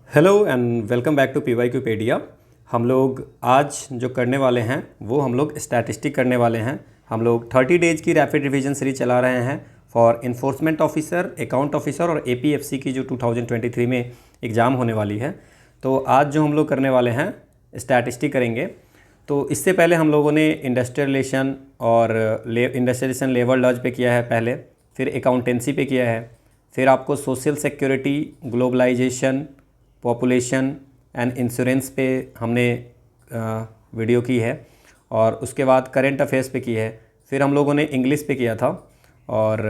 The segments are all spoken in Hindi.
Hello and welcome back to PYQpedia। हम लोग आज जो करने वाले हैं वो हम लोग स्टैटिस्टिक करने वाले हैं। हम लोग 30 डेज़ की रैपिड रिवीजन सीरीज चला रहे हैं for enforcement officer, account officer और APFC की जो 2023 में एग्ज़ाम होने वाली है। तो आज जो हम लोग करने वाले हैं स्टैटिस्टिक करेंगे। तो इससे पहले हम लोगों ने इंडस्ट्रियल रिलेशन और इंडस्ट्रियल लेबर लॉज पे किया है पहले, फिर अकाउंटेंसी पे किया है, फिर आपको social security, globalisation, population and insurance पे हमने वीडियो की है, और उसके बाद करंट अफेयर्स पे की है। फिर हम लोगों ने इंग्लिश पे किया था, और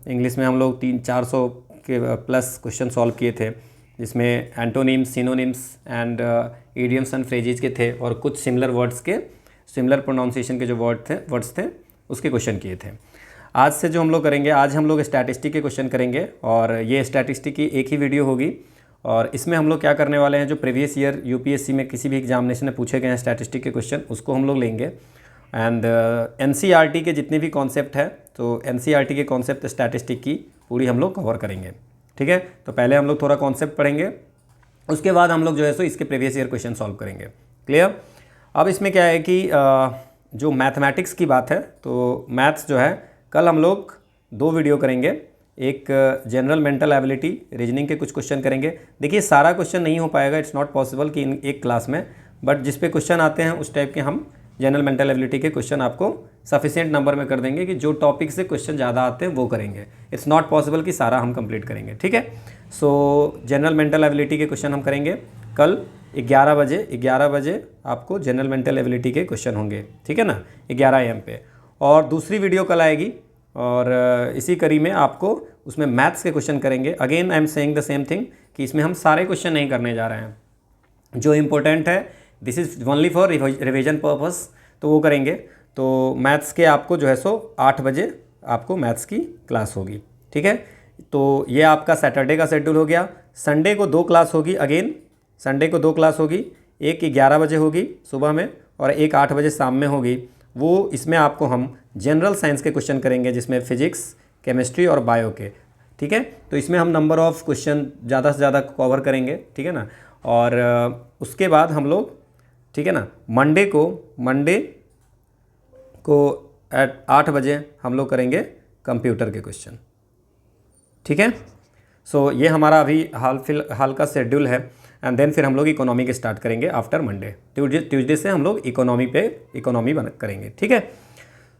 इंग्लिश में हम लोग 300-400 के प्लस क्वेश्चन सॉल्व किए थे, जिसमें antonyms, synonyms and idioms and phrases के थे, और कुछ सिमिलर वर्ड्स के, सिमिलर प्रोनाउंसिएशन के जो वर्ड्स थे उसके क्वेश्चन किए थे। आज से जो हम लोग करेंगे, आज हम लोग स्टैटिस्टिक के क्वेश्चन करेंगे, और ये स्टैटिस्टिक की एक ही वीडियो होगी। और इसमें हम लोग क्या करने वाले हैं, जो प्रीवियस ईयर UPSC में किसी भी एग्जामिनेशन में पूछे गए हैं स्टैटिस्टिक के क्वेश्चन, उसको हम लोग लेंगे। एंड NCERT के जितने भी कॉन्सेप्ट है, तो NCERT के कॉन्सेप्ट स्टैटिस्टिक की पूरी हम लोग कवर करेंगे। ठीक है, तो पहले हम लोग थोड़ा कॉन्सेप्ट पढ़ेंगे, उसके बाद हम लोग जो है सो इसके प्रीवियस ईयर क्वेश्चन सॉल्व करेंगे। क्लियर। अब इसमें क्या है कि जो मैथमेटिक्स की बात है, तो मैथ्स जो है कल हम लोग 2 वीडियो करेंगे। एक जनरल मेंटल एबिलिटी रीजनिंग के कुछ क्वेश्चन करेंगे। देखिए, सारा क्वेश्चन नहीं हो पाएगा, इट्स नॉट पॉसिबल कि इन एक क्लास में, बट जिस पे क्वेश्चन आते हैं उस टाइप के हम जनरल मेंटल एबिलिटी के क्वेश्चन आपको सफिशिएंट नंबर में कर देंगे, कि जो टॉपिक से क्वेश्चन ज़्यादा आते हैं वो करेंगे। इट्स नॉट पॉसिबल कि सारा हम कंप्लीट करेंगे। ठीक है, सो जनरल मेंटल एबिलिटी के क्वेश्चन हम करेंगे कल 11 बजे आपको जनरल मेंटल एबिलिटी के क्वेश्चन होंगे। ठीक है ना, 11 AM पे। और दूसरी वीडियो कल आएगी, और इसी कड़ी में आपको उसमें मैथ्स के क्वेश्चन करेंगे। Again I am saying the same thing, कि इसमें हम सारे क्वेश्चन नहीं करने जा रहे हैं। जो इम्पोर्टेंट है, this is only for revision purpose, तो वो करेंगे। तो मैथ्स के आपको जो है सो 8 बजे आपको मैथ्स की क्लास होगी। ठीक है, तो ये आपका सैटरडे का शेड्यूल हो गया। संडे को 2 क्लास होगी। अगेन संडे को 2 क्लास होगी, एक 11 बजे होगी सुबह में, और एक 8 बजे शाम में होगी। वो इसमें आपको हम जनरल साइंस के क्वेश्चन करेंगे, जिसमें फिजिक्स, केमिस्ट्री और बायो के। ठीक है, तो इसमें हम नंबर ऑफ़ क्वेश्चन ज़्यादा से ज़्यादा कवर करेंगे। ठीक है ना, और उसके बाद हम लोग, ठीक है ना, मंडे को एट 8 बजे हम लोग करेंगे कंप्यूटर के क्वेश्चन। ठीक है, सो ये हमारा अभी हाल का शेड्यूल है। एंड देन फिर हम लोग इकोनॉमी के स्टार्ट करेंगे आफ्टर मंडे। ट्यूसडे से हम लोग इकोनॉमी करेंगे। ठीक है,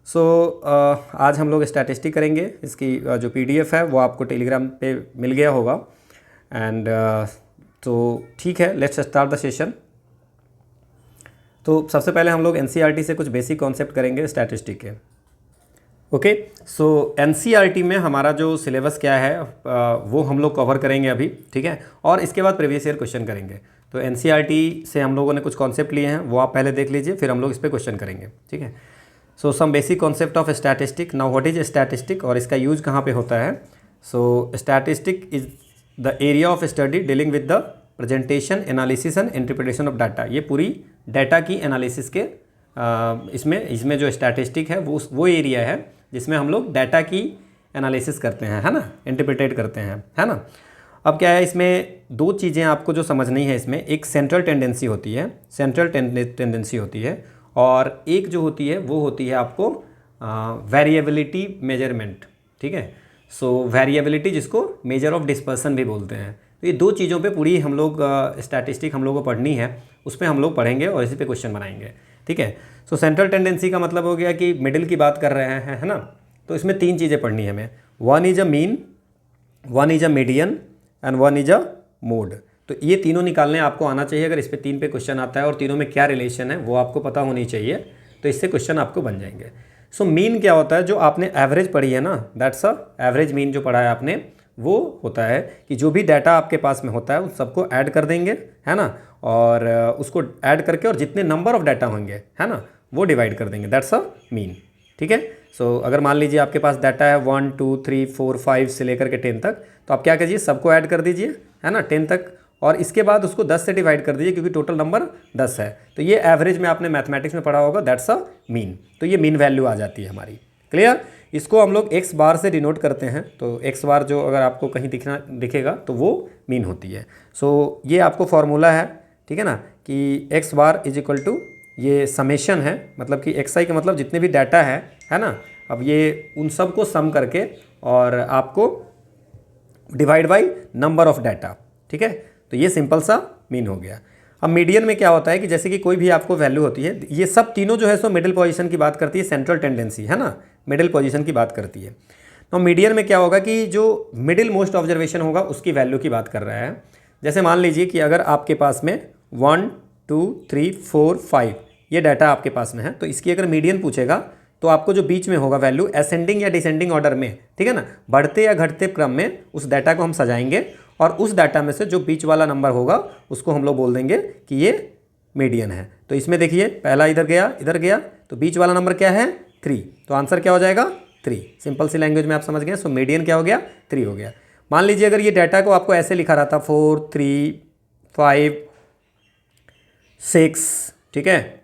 सो आज हम लोग स्टैटिस्टिक करेंगे। इसकी जो PDF है वो आपको टेलीग्राम पे मिल गया होगा। एंड तो ठीक है, लेट्स स्टार्ट द सेशन। तो सबसे पहले हम लोग NCERT से कुछ बेसिक कॉन्सेप्ट करेंगे स्टैटिस्टिक के। ओके, सो NCERT में हमारा जो सिलेबस क्या है वो हम लोग कवर करेंगे अभी। ठीक है, और इसके बाद प्रीवियस ईयर क्वेश्चन करेंगे। तो NCERT से हम लोगों ने कुछ कॉन्सेप्ट लिए हैं, वो आप पहले देख लीजिए, फिर हम लोग इस पर क्वेश्चन करेंगे। ठीक है, so some basic concept of statistic. Now what is statistic, और इसका यूज कहाँ पे होता है। So statistic is the area of study dealing with the presentation, analysis and interpretation of data. ये पूरी डाटा की एनालिसिस के इसमें जो स्टैटिस्टिक है वो एरिया है जिसमें हम लोग डाटा की एनालिसिस करते हैं, है ना, इंटरप्रिटेट करते हैं, है ना। अब क्या है, इसमें 2 चीज़ें आपको जो समझनी है। इसमें एक सेंट्रल टेंडेंसी होती है, और एक जो होती है वो होती है आपको वेरिएबिलिटी मेजरमेंट। ठीक है, सो वेरिएबिलिटी जिसको मेजर ऑफ डिस्पर्सन भी बोलते हैं। तो ये 2 चीज़ों पे पूरी हम लोग स्टैटिस्टिक हम लोग को पढ़नी है, उस पर हम लोग पढ़ेंगे और इसी पे क्वेश्चन बनाएंगे। ठीक है, सो सेंट्रल टेंडेंसी का मतलब हो गया कि मिडिल की बात कर रहे हैं, है ना। तो इसमें 3 चीज़ें पढ़नी है हमें। One is a mean, one is a median and one is a mode. तो ये तीनों निकालने आपको आना चाहिए। अगर इस पे 3 पे क्वेश्चन आता है और तीनों में क्या रिलेशन है वो आपको पता होनी चाहिए, तो इससे क्वेश्चन आपको बन जाएंगे। सो मीन क्या होता है, जो आपने एवरेज पढ़ी है ना, दैट्स अ एवरेज मीन जो पढ़ा है आपने, वो होता है कि जो भी डाटा आपके पास में होता है उन सबको ऐड कर देंगे, है ना, और उसको ऐड करके और जितने नंबर ऑफ डाटा होंगे, है ना, वो डिवाइड कर देंगे। That's a mean. ठीक है, सो अगर मान लीजिए आपके पास डाटा है 1 2 3 4 5 से लेकर के 10 तक, तो आप क्या कीजिए, सबको ऐड कर दीजिए, है ना, 10 तक, और इसके बाद उसको 10 से डिवाइड कर दीजिए, क्योंकि टोटल नंबर 10 है। तो ये एवरेज में आपने मैथमेटिक्स में पढ़ा होगा, दैट्स अ मीन। तो ये मीन वैल्यू आ जाती है हमारी। क्लियर। इसको हम लोग एक्स बार से डिनोट करते हैं। तो एक्स बार जो अगर आपको कहीं दिखेगा तो वो मीन होती है। सो ये आपको फॉर्मूला है, ठीक है ना, कि x bar is equal to, ये समेशन है, मतलब कि एक्स आई का मतलब जितने भी डाटा है ना, अब ये उन सब को सम करके और आपको divide by number of data, ठीक है। तो ये सिंपल सा मीन हो गया। अब मीडियन में क्या होता है कि जैसे कि कोई भी आपको वैल्यू होती है, ये सब तीनों जो है सो मिडिल पोजीशन की बात करती है, सेंट्रल टेंडेंसी है ना, मिडिल पोजीशन की बात करती है। तो मीडियन में क्या होगा कि जो मिडिल मोस्ट ऑब्जर्वेशन होगा उसकी वैल्यू की बात कर रहा है। जैसे मान लीजिए कि अगर आपके पास में 1 2 3 4 5 ये डाटा आपके पास में है, तो इसकी अगर मीडियन पूछेगा तो आपको जो बीच में होगा वैल्यू असेंडिंग या डिसेंडिंग ऑर्डर में, ठीक है ना, बढ़ते या घटते क्रम में उस डाटा को हम सजाएंगे और उस डाटा में से जो बीच वाला नंबर होगा उसको हम लोग बोल देंगे कि ये मीडियन है। तो इसमें देखिए पहला इधर गया, तो बीच वाला नंबर क्या है 3, तो आंसर क्या हो जाएगा 3। सिंपल सी लैंग्वेज में आप समझ गए। सो मीडियन क्या हो गया 3 हो गया। मान लीजिए अगर ये डाटा को आपको ऐसे लिखा रहा था 4 3 5 6, ठीक है,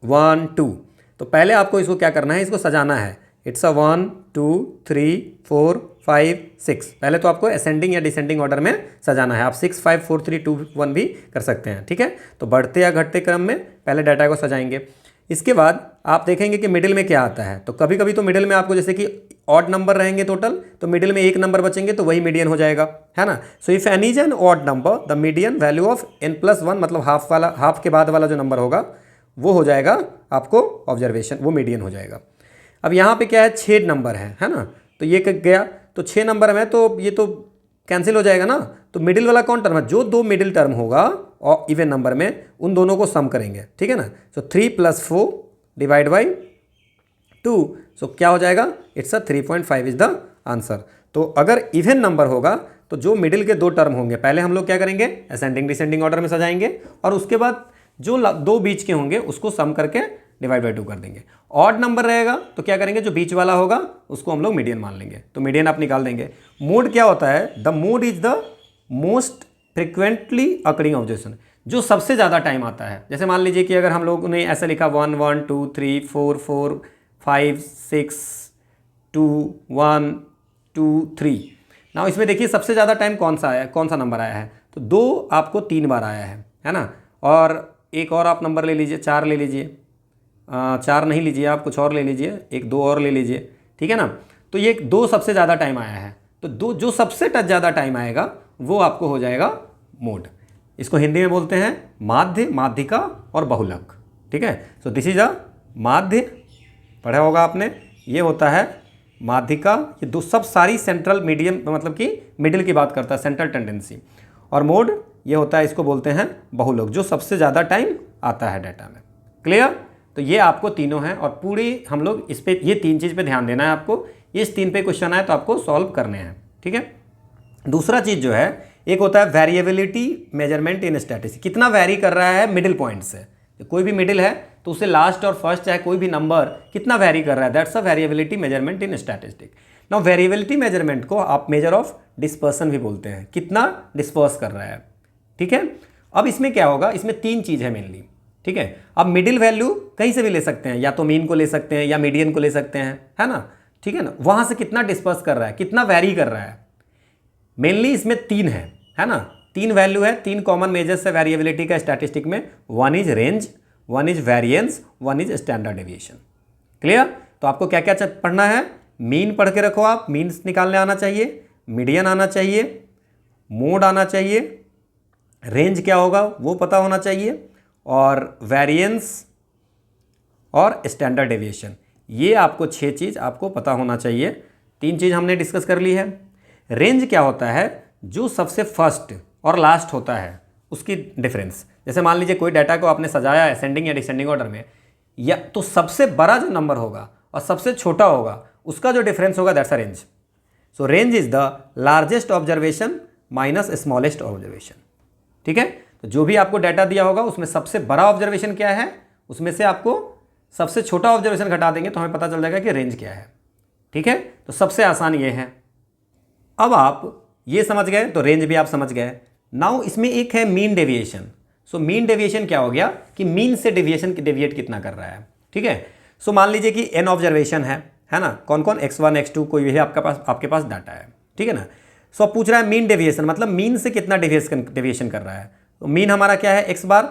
1 2, तो पहले आपको इसको क्या करना है, इसको सजाना है। इट्स अ 1 2 3 4 5 6, पहले तो आपको असेंडिंग या डिसेंडिंग ऑर्डर में सजाना है। आप 6 5 4 3 2 1 भी कर सकते हैं, ठीक है। तो बढ़ते या घटते क्रम में पहले डाटा को सजाएंगे। इसके बाद आप देखेंगे कि मिडिल में क्या आता है। तो कभी कभी तो मिडिल में आपको जैसे कि ऑड नंबर रहेंगे टोटल, तो मिडिल में एक नंबर बचेंगे तो वही मीडियन हो जाएगा, है ना। So if n is an odd number the median value of n+1, मतलब हाफ के बाद वाला जो नंबर होगा वो हो जाएगा आपको ऑब्जर्वेशन, वो मीडियन हो जाएगा। अब यहाँ पे क्या है 6 नंबर है ना, तो ये गया, तो 6 नंबर में तो ये तो कैंसिल हो जाएगा ना। तो मिडिल वाला कौन टर्म है, जो दो मिडिल टर्म होगा और इवन नंबर में उन दोनों को सम करेंगे, ठीक है ना। सो 3 + 4 डिवाइड बाई 2, सो क्या हो जाएगा, it's a 3.5 is the answer. तो अगर इवन नंबर होगा तो जो मिडिल के दो टर्म होंगे पहले हम लोग क्या करेंगे, असेंडिंग डिसेंडिंग ऑर्डर में सजाएंगे और उसके बाद जो दो बीच के होंगे उसको सम करके डिवाइड बाई 2 कर देंगे। ऑड नंबर रहेगा तो क्या करेंगे, जो बीच वाला होगा उसको हम लोग मीडियन मान लेंगे, तो मीडियन आप निकाल देंगे। मोड क्या होता है, the mode is the most frequently occurring observation, जो सबसे ज़्यादा टाइम आता है। जैसे मान लीजिए कि अगर हम लोग ने ऐसा लिखा 1 1 2 3 4 4 5 6 2 1 2 3, ना इसमें देखिए सबसे ज़्यादा टाइम कौन सा आया, कौन सा नंबर आया है, तो 2 आपको 3 बार आया है ना। और एक और आप नंबर ले लीजिए, 4 ले लीजिए, 4 नहीं लीजिए आप, कुछ और ले लीजिए, एक 2 और ले लीजिए, ठीक है ना। तो ये 2 सबसे ज़्यादा टाइम आया है, तो 2 जो सबसे ज़्यादा टाइम आएगा वो आपको हो जाएगा मोड। इसको हिंदी में बोलते हैं माध्य, माध्यिका और बहुलक, ठीक है। सो दिस इज अ माध्य, पढ़ा होगा आपने, ये होता है माध्यिका, ये दो सब सारी सेंट्रल मीडियम मतलब कि मिडिल की बात करता है, सेंट्रल टेंडेंसी। और मोड ये होता है, इसको बोलते हैं बहुलक, जो सबसे ज़्यादा टाइम आता है डाटा में। क्लियर। तो ये आपको तीनों हैं और पूरी हम लोग इस पे ये 3 चीज़ पे ध्यान देना है आपको। इस 3 पे क्वेश्चन आए तो आपको सॉल्व करने हैं, ठीक है। दूसरा चीज़ जो है, एक होता है वेरिएबिलिटी मेजरमेंट इन स्टैटिस्टिक्स, कितना वेरी कर रहा है मिडिल पॉइंट से। कोई भी मिडिल है तो उससे लास्ट और फर्स्ट चाहे कोई भी नंबर कितना वेरी कर रहा है, that's a variability measurement in statistics. Now variability measurement को आप मेजर ऑफ डिस्पर्सन भी बोलते हैं, कितना डिस्पर्स कर रहा है, ठीक है। अब इसमें क्या होगा, इसमें 3 चीज़ है मेनली, ठीक है। अब मिडिल वैल्यू कहीं से भी ले सकते हैं, या तो मीन को ले सकते हैं या मीडियन को ले सकते हैं, है ना, ठीक है ना। वहाँ से कितना डिस्पर्स कर रहा है, कितना वेरी कर रहा है, मेनली इसमें 3 है ना, 3 वैल्यू है, 3 कॉमन मेजर्स है वेरिएबिलिटी का स्टैटिस्टिक में। 1 is range, 1 is variance, 1 is standard deviation. Clear. तो आपको क्या क्या पढ़ना है, मीन पढ़ के रखो आप, मीन्स निकालने आना चाहिए, मीडियन आना चाहिए, मोड आना चाहिए, रेंज क्या होगा वो पता होना चाहिए, और वेरिएंस और स्टैंडर्ड डेविएशन, ये आपको 6 चीज़ आपको पता होना चाहिए। 3 चीज़ हमने डिस्कस कर ली है। रेंज क्या होता है, जो सबसे फर्स्ट और लास्ट होता है उसकी डिफरेंस। जैसे मान लीजिए कोई डाटा को आपने सजाया है असेंडिंग या डिसेंडिंग ऑर्डर में, या तो सबसे बड़ा जो नंबर होगा और सबसे छोटा होगा उसका जो डिफरेंस होगा, that's a range. So range is the largest observation minus smallest observation, ठीक है। तो जो भी आपको डाटा दिया होगा उसमें सबसे बड़ा ऑब्जर्वेशन क्या है, उसमें से आपको सबसे छोटा ऑब्जर्वेशन घटा देंगे तो हमें पता चल जाएगा कि रेंज क्या है, ठीक है। तो सबसे आसान ये है। अब आप ये समझ गए तो रेंज भी आप समझ गए। नाउ इसमें एक है mean deviation. So mean deviation क्या हो गया कि मीन से डेविएशन डेविएट कितना कर रहा है, ठीक है। सो मान लीजिए कि n ऑब्जर्वेशन है है ना, कौन कौन x1 x2 कोई भी आपके पास डाटा है, ठीक है ना। सो अब पूछ रहा है मीन डेविएशन, मतलब मीन से कितना डेविएशन कर रहा है। तो मीन हमारा क्या है, x बार,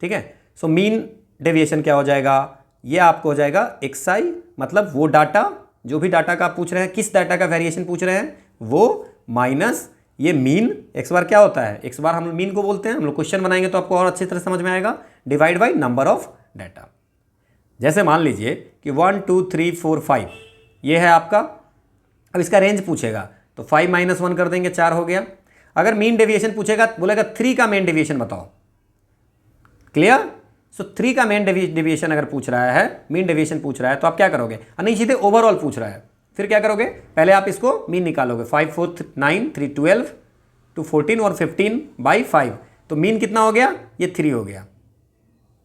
ठीक है। सो मीन डेविएशन क्या हो जाएगा, ये आपको हो जाएगा xi, मतलब वो डाटा, जो भी डाटा का आप पूछ रहे हैं, किस डाटा का वेरिएशन पूछ रहे हैं, वो माइनस ये मीन। x बार क्या होता है, x बार हम मीन को बोलते हैं। हम लोग क्वेश्चन बनाएंगे तो आपको और अच्छी तरह समझ में आएगा। Divide by number of data. जैसे मान लीजिए कि 1 2 3 4 5 ये है आपका, अब इसका रेंज पूछेगा तो 5 - 1 कर देंगे, 4 हो गया। अगर मीन डेविएशन पूछेगा, बोलेगा 3 का मेन डेविएशन बताओ। क्लियर। सो 3 का मेन डेविएशन अगर पूछ रहा है, मीन डेविएशन पूछ रहा है, तो आप क्या करोगे, नहीं सीधे ओवरऑल पूछ रहा है, फिर क्या करोगे, पहले आप इसको मीन निकालोगे। 5 4 9 3 12 2 14 और 15 बाई 5, तो मीन कितना हो गया, ये 3 हो गया,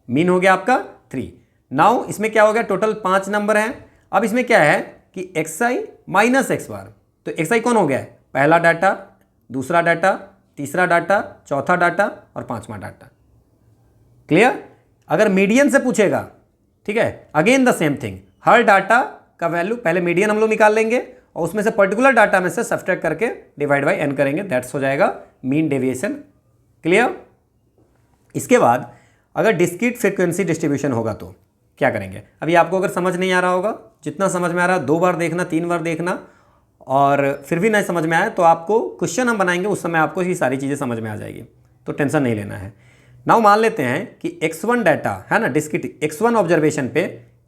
मीन हो गया आपका 3। नाउ इसमें क्या हो गया, टोटल 5 नंबर हैं। अब इसमें क्या है कि xi माइनस x बार, तो xi कौन हो गया है, पहला डाटा, दूसरा डाटा, तीसरा डाटा, चौथा डाटा और पांचवा डाटा। क्लियर। अगर मीडियन से पूछेगा, ठीक है, again the same thing, her data का वैल्यू पहले मीडियन हम लोग निकाल लेंगे और उसमें से पर्टिकुलर डाटा में से सब्सट्रैक्ट करके डिवाइड बाय n करेंगे, दैट्स हो जाएगा मीन डेविएशन। क्लियर। इसके बाद अगर डिस्क्रीट फ्रीक्वेंसी डिस्ट्रीब्यूशन होगा तो क्या करेंगे। अभी आपको अगर समझ नहीं आ रहा होगा, जितना समझ में आ रहा है 2 बार देखना, 3 बार देखना, और फिर भी नहीं समझ में आए तो आपको क्वेश्चन हम बनाएंगे, उस समय आपको ये सारी चीज़ें समझ में आ जाएगी, तो टेंशन नहीं लेना है। नाउ मान लेते हैं कि x1 डाटा है ना, डिस्क्रीट x1 ऑब्जर्वेशन पे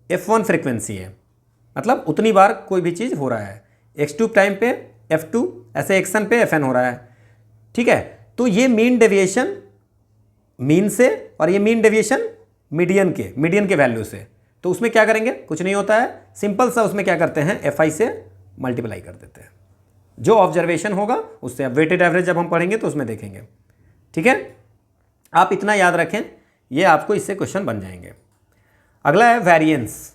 f1 फ्रीक्वेंसी है, मतलब उतनी बार कोई भी चीज़ हो रहा है। x2 टाइम पे f2, ऐसे xn पे fn हो रहा है, ठीक है। तो ये मीन डेविएशन मीन से, और ये मीन डेविएशन मीडियन के वैल्यू से, तो उसमें क्या करेंगे, कुछ नहीं होता है, सिंपल सा उसमें क्या करते हैं, fi से मल्टीप्लाई कर देते हैं, जो ऑब्जर्वेशन होगा उससे। अब वेटेड एवरेज जब हम पढ़ेंगे तो उसमें देखेंगे, ठीक है। आप इतना याद रखें, ये आपको इससे क्वेश्चन बन जाएंगे। अगला है वेरिएंस,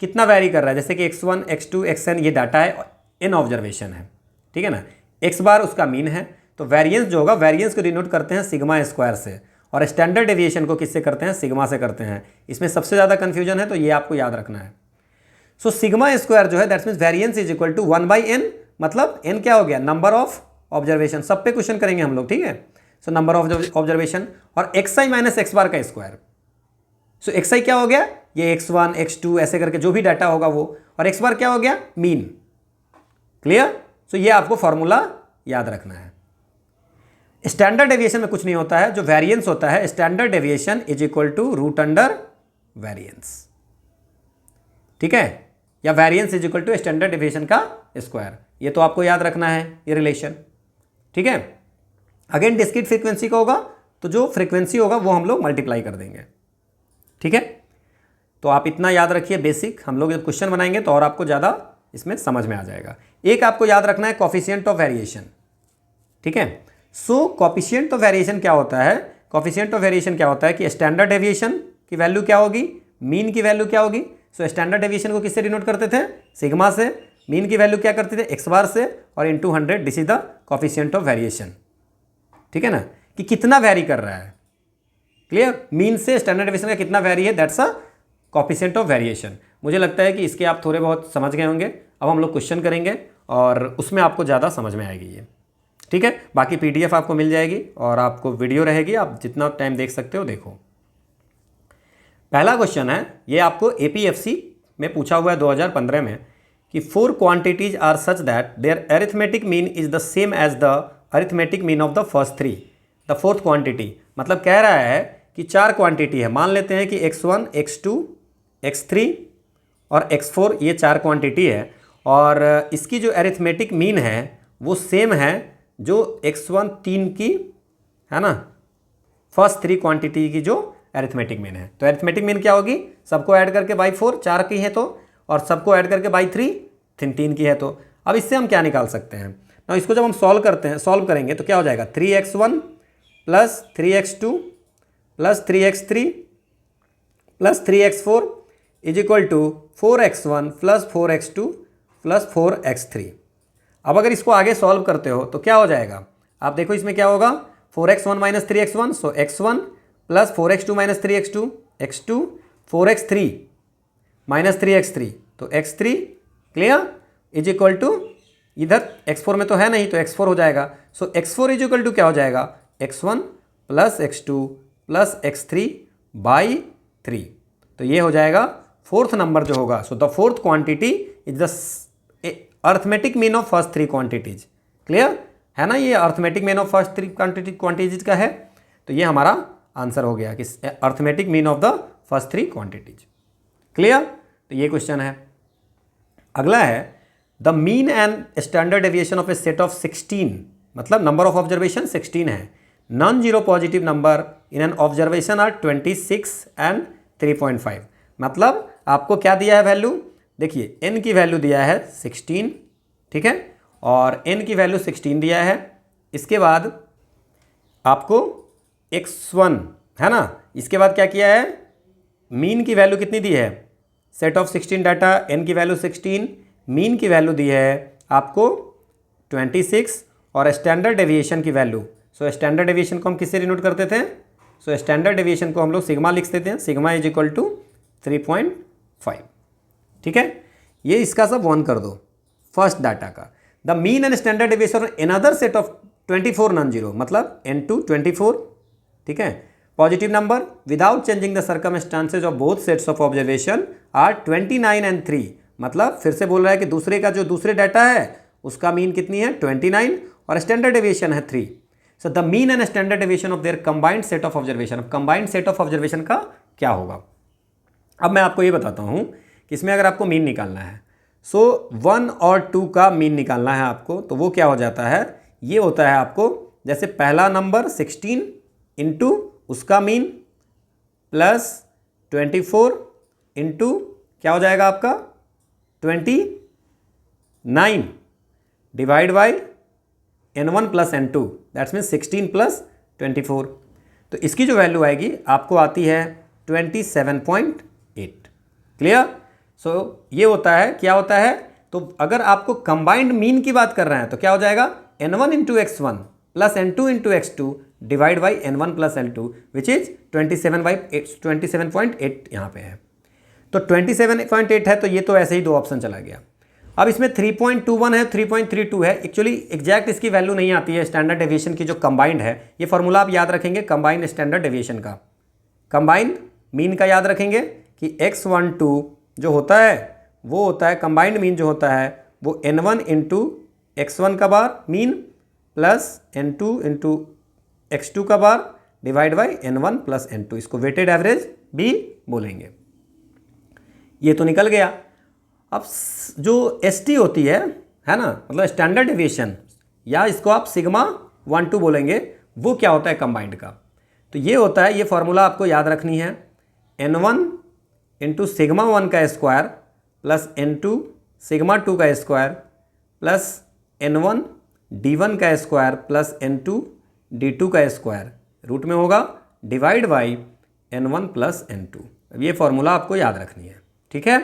कितना वैरी कर रहा है, जैसे कि x1 x2 xn ये डाटा है, इन ऑब्जर्वेशन है, ठीक है ना, x बार उसका मीन है, तो वेरिएंस जो होगा, वेरिएंस को डिनोट करते हैं सिग्मा स्क्वायर से, और स्टैंडर्ड डेविएशन को किससे करते हैं, सिग्मा से करते हैं। इसमें सबसे ज़्यादा कन्फ्यूजन है, तो ये आपको याद रखना है। सो सिग्मा स्क्वायर जो है, that's means variance is equal to 1/n, मतलब n क्या हो गया, नंबर ऑफ ऑब्जर्वेशन। सब पे क्वेश्चन करेंगे हम लोग, ठीक है। सो नंबर ऑफ ऑब्जर्वेशन, और xi माइनस x बार का स्क्वायर। सो xi क्या हो गया, ये x1 x2 ऐसे करके जो भी डाटा होगा वो, और x बार क्या हो गया, मीन। क्लियर। सो ये आपको फॉर्मूला याद रखना है। स्टैंडर्ड डेविएशन में कुछ नहीं होता है, जो वेरिएंस होता है, standard deviation is equal to root under variance, ठीक है, या variance is equal to standard deviation का स्क्वायर। ये तो आपको याद रखना है, ये रिलेशन, ठीक है। अगेन डिस्क्रीट फ्रीक्वेंसी का होगा, तो जो फ्रीक्वेंसी होगा वो हम लोग मल्टीप्लाई कर देंगे, ठीक है। तो आप इतना याद रखिए बेसिक, हम लोग जब क्वेश्चन बनाएंगे तो और आपको ज़्यादा इसमें समझ में आ जाएगा। एक आपको याद रखना है कॉफिशिएंट ऑफ वेरिएशन, ठीक है। सो कॉफिशिएंट ऑफ वेरिएशन क्या होता है, कॉफिशिएंट ऑफ वेरिएशन क्या होता है कि स्टैंडर्ड डेविएशन की वैल्यू क्या होगी, मीन की वैल्यू क्या होगी। सो स्टैंडर्ड डेविएशन को किससे डिनोट करते थे, सिग्मा से, मीन की वैल्यू क्या करते थे, x बार से, और into 100, this is the coefficient of variation, ठीक है ना, कि कितना वेरी कर रहा है। क्लियर। मीन से स्टैंडर्ड डेविएशन का कितना वेरी है, that's a coefficient of variation. मुझे लगता है कि इसके आप थोड़े बहुत समझ गए होंगे। अब हम लोग क्वेश्चन करेंगे और उसमें आपको ज़्यादा समझ में आएगी ये, ठीक है। बाकी PDF आपको मिल जाएगी और आपको वीडियो रहेगी, आप जितना टाइम देख सकते हो देखो। पहला क्वेश्चन है, ये आपको APFC में पूछा हुआ है 2015 में, कि 4 quantities are such that their arithmetic mean is the same as the arithmetic mean of the first 3। The fourth quantity, मतलब कह रहा है कि 4 क्वांटिटी है, मान लेते हैं कि x1 x2 x3 और x4 ये 4 क्वांटिटी है, और इसकी जो अरिथमेटिक मीन है वो सेम है जो x1 3 की, है ना, फर्स्ट 3 क्वांटिटी की जो अरिथमेटिक मीन है। तो अरिथमेटिक मीन क्या होगी, सबको ऐड करके बाई 4, 4 की है तो, और सबको ऐड करके बाई 3, 3 की है तो। अब इससे हम क्या निकाल सकते हैं ना, इसको जब हम सॉल्व करेंगे तो क्या हो जाएगा, 3x1 plus 3x2 plus 3x3 plus 3x4 is equal to 4x1 plus 4x2 plus 4x3। अब अगर इसको आगे सॉल्व करते हो तो क्या हो जाएगा, आप देखो इसमें क्या होगा, 4x1 माइनस 3x1, सो x1 plus 4x2 minus 3x2, x2 4x3 minus 3x3, तो x3 clear, is equal to, इधर x4 में तो है नहीं तो x4 हो जाएगा। सो x4 इज इक्वल टू क्या हो जाएगा, x1 plus x2 plus x3 by 3। तो ये हो जाएगा फोर्थ नंबर जो होगा। So the fourth quantity is the arithmetic mean of first three quantities. Clear है ना, ये arithmetic mean of first three quantities का है। तो ये हमारा आंसर हो गया कि arithmetic mean of the first three quantities. Clear, तो ये क्वेश्चन है। अगला है the mean and standard deviation of a set of 16, मतलब नंबर ऑफ ऑब्जर्वेशन 16 है। Non zero positive number in an observation are 26 and 3.5। मतलब आपको क्या दिया है वैल्यू, देखिए n की वैल्यू दिया है 16, ठीक है, और n की वैल्यू 16 दिया है। इसके बाद आपको x1 है ना, इसके बाद क्या किया है, मीन की वैल्यू कितनी दी है, सेट ऑफ 16 डाटा, n की वैल्यू 16, मीन की वैल्यू दी है आपको 26 और स्टैंडर्ड डेविएशन की वैल्यू। सो स्टैंडर्ड डेविएशन को हम किससे डिनोट करते थे, सो स्टैंडर्ड डेविएशन को हम लोग सिग्मा लिख देते हैं, सिग्मा इज इक्वल टू 3.5। ठीक है, ये इसका सब वन कर दो फर्स्ट डाटा का। The mean and standard deviation another set of 24 non zero, मतलब n2 24, ठीक है, positive number without changing the circumstances of both sets of observation are 29 and 3। मतलब फिर से बोल रहा है कि दूसरे का जो दूसरे डाटा है उसका मीन कितनी है 29 और स्टैंडर्ड डेविएशन है 3। So the mean and standard deviation of their combined set of observation. अब कंबाइंड सेट ऑफ ऑब्जर्वेशन का क्या होगा, अब मैं आपको ये बताता हूँ कि इसमें अगर आपको मीन निकालना है, सो 1 और 2 का मीन निकालना है आपको, तो वो क्या हो जाता है, ये होता है आपको जैसे पहला नंबर 16 इंटू उसका मीन प्लस 24 इंटू क्या हो जाएगा आपका 29 divide by n1 plus n2, that's mean 16 plus 24। तो इसकी जो वैल्यू आएगी आपको आती है 27.8। क्लियर, सो ये होता है, क्या होता है, तो अगर आपको कंबाइंड मीन की बात कर रहे हैं तो क्या हो जाएगा n1 into x1 plus n2 into x2 divide by n1 plus n2 which is 27.8 यहाँ पे है। तो 27.8 है, तो ये तो ऐसे ही दो ऑप्शन चला गया। अब इसमें 3.21 है, 3.32 है, एक्चुअली एग्जैक्ट इसकी वैल्यू नहीं आती है स्टैंडर्ड डेविएशन की जो कंबाइंड है। ये फॉर्मूला आप याद रखेंगे कंबाइंड स्टैंडर्ड डेविएशन का, कंबाइंड मीन का याद रखेंगे कि x12 जो होता है वो होता है कंबाइंड मीन जो होता है वो n1 इंटू x1 का बार mean plus n2 into x2 का बार divide by n1 plus n2, इसको वेटेड एवरेज भी बोलेंगे। ये तो निकल गया। अब जो ST होती है ना, मतलब स्टैंडर्ड डेविएशन, या इसको आप सिग्मा 1-2 बोलेंगे, वो क्या होता है कंबाइंड का, तो ये होता है, ये फॉर्मूला आपको याद रखनी है, n1 इंटू सिग्मा 1 का स्क्वायर प्लस n2 सिग्मा 2 का स्क्वायर प्लस n1 d1 का स्क्वायर प्लस n2 d2 का स्क्वायर रूट में होगा divide by n1 plus n2। अब ये फॉर्मूला आपको याद रखनी है, ठीक है।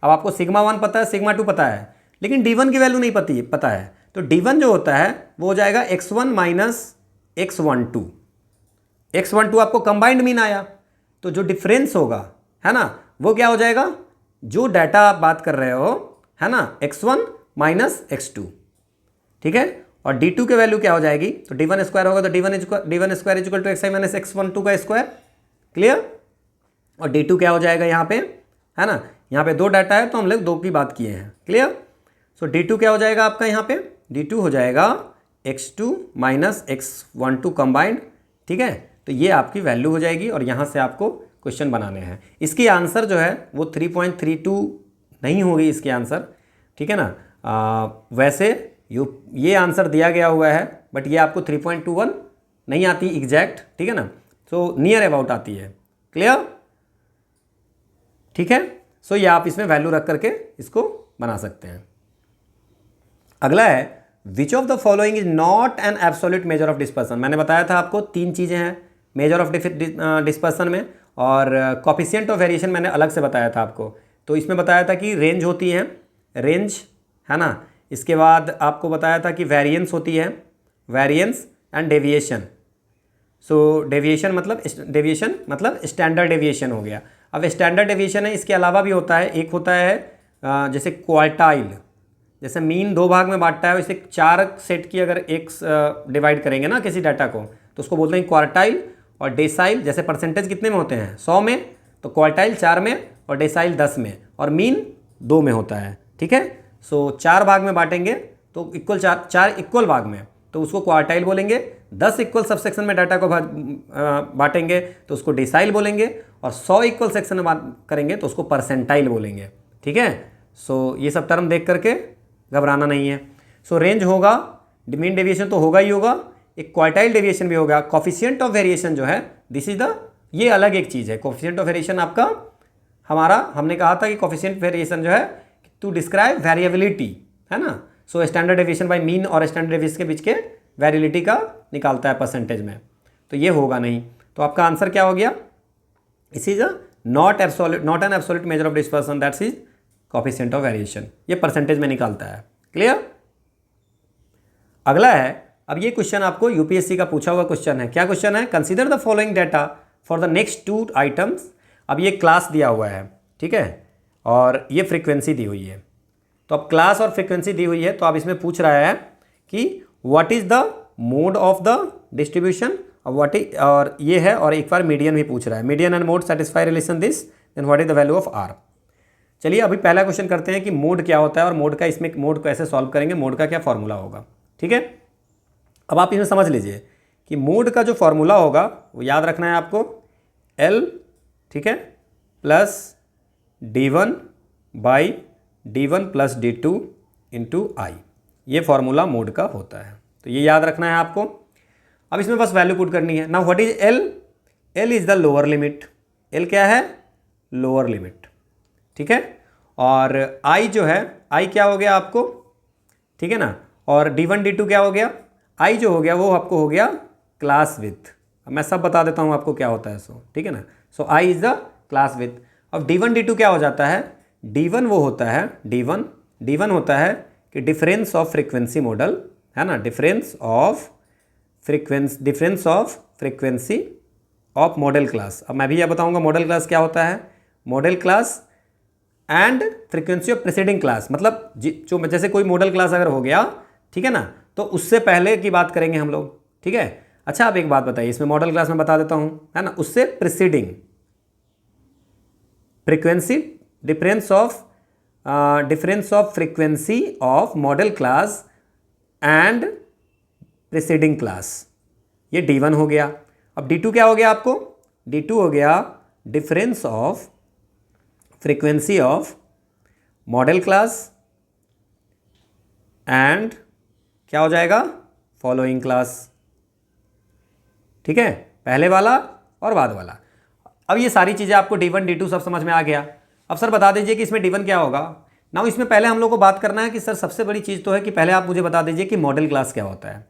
अब आपको सिग्मा 1 पता है, सिग्मा 2 पता है, लेकिन d1 की वैल्यू नहीं पता है, तो d1 जो होता है वो हो जाएगा x1 माइनस x12। x12 आपको कंबाइंड मीन आया, तो जो डिफरेंस होगा है ना वो क्या हो जाएगा, जो डाटा आप बात कर रहे हो है ना x1 माइनस x2, ठीक है, और d2 की वैल्यू क्या हो जाएगी, तो d1 स्क्वायर होगा, तो d1 square equal to X I minus x12 का स्क्वायर। क्लियर, और d2 क्या हो जाएगा यहाँ पे, है ना, यहाँ पे दो डाटा है तो हम लोग दो की बात किए हैं। क्लियर, सो d2 क्या हो जाएगा आपका, यहाँ पे d2 हो जाएगा x2 माइनस x12 कंबाइंड, ठीक है। तो ये आपकी वैल्यू हो जाएगी और यहाँ से आपको क्वेश्चन बनाने हैं। इसकी आंसर जो है वो 3.32 नहीं होगी इसकी आंसर, ठीक है ना। वैसे ये आंसर दिया गया हुआ है, बट ये आपको 3.21 नहीं आती एग्जैक्ट, ठीक है ना, सो नियर अबाउट आती है। क्लियर, ठीक है, सो ये आप इसमें वैल्यू रख करके इसको बना सकते हैं। अगला है which of the following is not an absolute measure of dispersion. मैंने बताया था आपको तीन चीज़ें हैं मेजर ऑफ डिस्पर्सन में, और कॉफिशिएंट ऑफ वेरिएशन मैंने अलग से बताया था आपको। तो इसमें बताया था कि रेंज होती है, रेंज है ना, इसके बाद आपको बताया था कि वेरिएंस होती है, variance and deviation. So deviation मतलब स्टैंडर्ड डेविएशन हो गया। अब स्टैंडर्ड डेविएशन है, इसके अलावा भी होता है, एक होता है जैसे क्वार्टाइल, जैसे मीन 2 भाग में बांटता है वैसे 4 सेट की अगर एक डिवाइड करेंगे ना किसी डाटा को तो उसको बोलते हैं क्वार्टाइल। और डेसाइल जैसे परसेंटेज कितने में होते हैं 100 में, तो क्वार्टाइल 4 में और डेसाइल 10 में और मीन 2 में होता है। ठीक है, सो 4 भाग में बांटेंगे तो इक्वल 4 इक्वल भाग में तो उसको क्वार्टाइल बोलेंगे। 10 इक्वल सबसेक्शन में डाटा को बांटेंगे तो उसको डेसाइल बोलेंगे और 100 इक्वल सेक्शन में करेंगे तो उसको परसेंटाइल बोलेंगे। ठीक है, सो ये सब टर्म देख करके घबराना नहीं है। सो रेंज होगा, मीन डेविएशन तो होगा ही होगा, एक क्वार्टाइल डेविएशन भी होगा। कोफिशिएंट ऑफ वेरिएशन जो है दिस इज द, ये अलग एक चीज़ है। कोफिशिएंट ऑफ वेरिएशन आपका हमने कहा था कि कोफिशिएंट वेरिएशन जो है टू डिस्क्राइब वेरिएबिलिटी, है ना। So standard deviation by mean और स्टैंडर्ड डेविएशन के बीच के वेरिएबिलिटी का निकालता है परसेंटेज में, तो ये होगा नहीं। तो आपका आंसर क्या हो गया, इस is not an absolute measure of dispersion, that's is coefficient of variation, ये परसेंटेज में निकालता है। क्लियर। अगला है, अब ये क्वेश्चन आपको यूपीएससी का पूछा हुआ क्वेश्चन है। क्या क्वेश्चन है, consider the following data for the next 2 items. अब ये क्लास दिया हुआ है, ठीक है, और ये फ्रीक्वेंसी दी हुई है। तो अब क्लास और फ्रीक्वेंसी दी हुई है तो अब इसमें पूछ रहा है कि what is the mode of the distribution और ये है, और एक बार मीडियन भी पूछ रहा है। Median and mode satisfy relation this, then what is the value of R. चलिए अभी पहला क्वेश्चन करते हैं कि मोड क्या होता है और मोड का, इसमें मोड को ऐसे सॉल्व करेंगे, मोड का क्या फॉर्मूला होगा। ठीक है, अब आप इसमें समझ लीजिए कि मोड का जो फॉर्मूला होगा वो याद रखना है आपको, L, ठीक है, plus D1 by D1 plus D2 into i, ये फॉर्मूला मोड का होता है, तो ये याद रखना है आपको। अब इसमें बस वैल्यू पुट करनी है। Now what is L, L is the lower limit, L क्या है, लोअर लिमिट, ठीक है। और I जो है, I क्या हो गया आपको, ठीक है ना, और D1 D2 क्या हो गया, I जो हो गया वो आपको हो गया क्लास विथ। अब मैं सब बता देता हूँ आपको क्या होता है, सो ठीक है ना। सो I is the class with. अब D1 D2 क्या हो जाता है, D1 वो होता है, D1 होता है कि डिफरेंस ऑफ फ्रीक्वेंसी मॉडल, है ना, difference of frequency of model class. अब मैं भी यह बताऊंगा मॉडल क्लास क्या होता है, model class and frequency of preceding class, मतलब जो जैसे कोई मॉडल क्लास अगर हो गया, ठीक है ना, तो उससे पहले की बात करेंगे हम लोग। ठीक है, अच्छा आप एक बात बताइए, इसमें मॉडल क्लास में बता देता हूं, है ना, उससे preceding frequency, difference of frequency of model class and preceding class, ये D1 हो गया। अब D2 क्या हो गया आपको, D2 हो गया difference of frequency of model class and क्या हो जाएगा, फॉलोइंग क्लास। ठीक है, पहले वाला और बाद वाला। अब ये सारी चीज़ें आपको D1 D2 सब समझ में आ गया। अब सर बता दीजिए कि इसमें D1 क्या होगा। नाउ इसमें पहले हम लोग को बात करना है कि सर सबसे बड़ी चीज़ तो है कि पहले आप मुझे बता दीजिए कि मॉडल क्लास क्या होता है।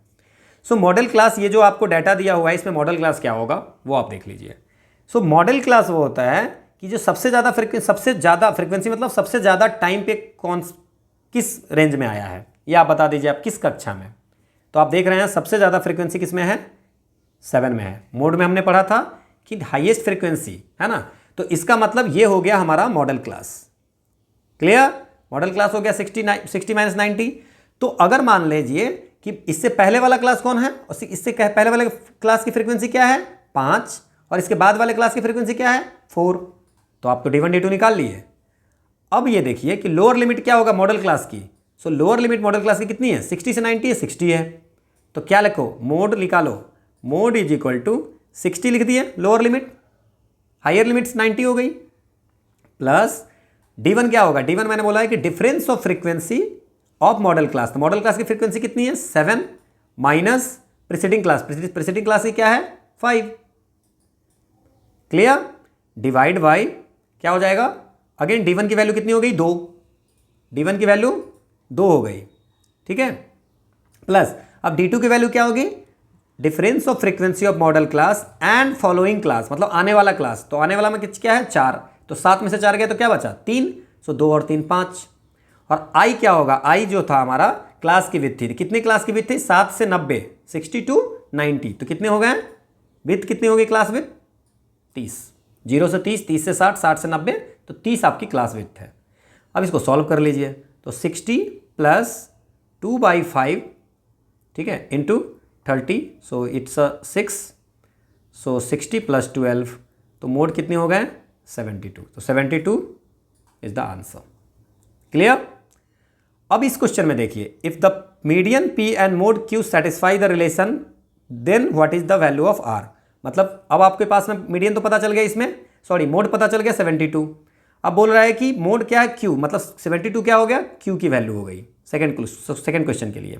सो मॉडल क्लास, ये जो आपको डाटा दिया हुआ है इसमें मॉडल क्लास क्या होगा वो आप देख लीजिए। सो मॉडल क्लास वो होता है कि जो सबसे ज़्यादा फ्रीक्वेंसी मतलब सबसे ज़्यादा टाइम पे किस रेंज में आया है, ये आप बता दीजिए आप किस कक्षा में। तो आप देख रहे हैं सबसे ज़्यादा फ्रीक्वेंसी किस में है, 7 में है। मोड में हमने पढ़ा था कि हाईएस्ट फ्रीक्वेंसी, है ना, तो इसका मतलब ये हो गया हमारा model class. Clear, model class हो गया 60 माइनस 90। तो अगर मान लीजिए कि इससे पहले वाला क्लास कौन है, और इससे पहले वाले क्लास की फ्रीक्वेंसी क्या है 5, और इसके बाद वाले क्लास की फ्रीक्वेंसी क्या है 4, तो आप तो D1 D2 निकाल लिए। अब ये देखिए कि लोअर लिमिट क्या होगा मॉडल क्लास की। सो लोअर लिमिट मॉडल क्लास की कितनी है, 60 से 90 है, 60 है। तो क्या लिखो, मोड निकालो, मोड इज इक्वल टू 60 लिख दिए लोअर लिमिट, हायर लिमिट 90 हो गई, प्लस D1 क्या होगा, D1 मैंने बोला है कि difference of frequency of model class. तो मॉडल क्लास की फ्रीक्वेंसी कितनी है 7 minus preceding class, preceding class की क्या है 5। क्लियर, डिवाइड बाई क्या हो जाएगा, अगेन D1 की वैल्यू कितनी हो गई 2, D1 की वैल्यू 2 हो गई, ठीक है, प्लस अब D2 की वैल्यू क्या होगी, difference of frequency of model class and following class, मतलब आने वाला क्लास। तो आने वाला में क्या है 4, तो 7 में से 4 गया तो क्या बचा 3, सो 2 और 3 5। और I क्या होगा, I जो था हमारा क्लास की विथ थी, कितनी क्लास की विथ थी 7 से 90, 60 टू 90, तो कितने हो गए विथ, कितनी हो गई क्लास विथ 30, 0 से 30, 30 से 60, 60 से 90, तो 30 आपकी क्लास विथ है। अब इसको सॉल्व कर लीजिए, तो 60 प्लस 2/5, ठीक है, into 30, so it's 6, so 60 plus 12, तो मोड कितने हो गए 72, तो 72 इज द आंसर। क्लियर। अब इस क्वेश्चन में देखिए, if the median P and mode Q satisfy the relation then what is the value of R। मतलब अब आपके पास में मीडियन तो पता चल गया, इसमें सॉरी मोड पता चल गया 72, अब बोल रहा है कि मोड क्या है Q, मतलब 72 क्या हो गया Q की वैल्यू हो गई सेकंड क्वेश्चन के लिए।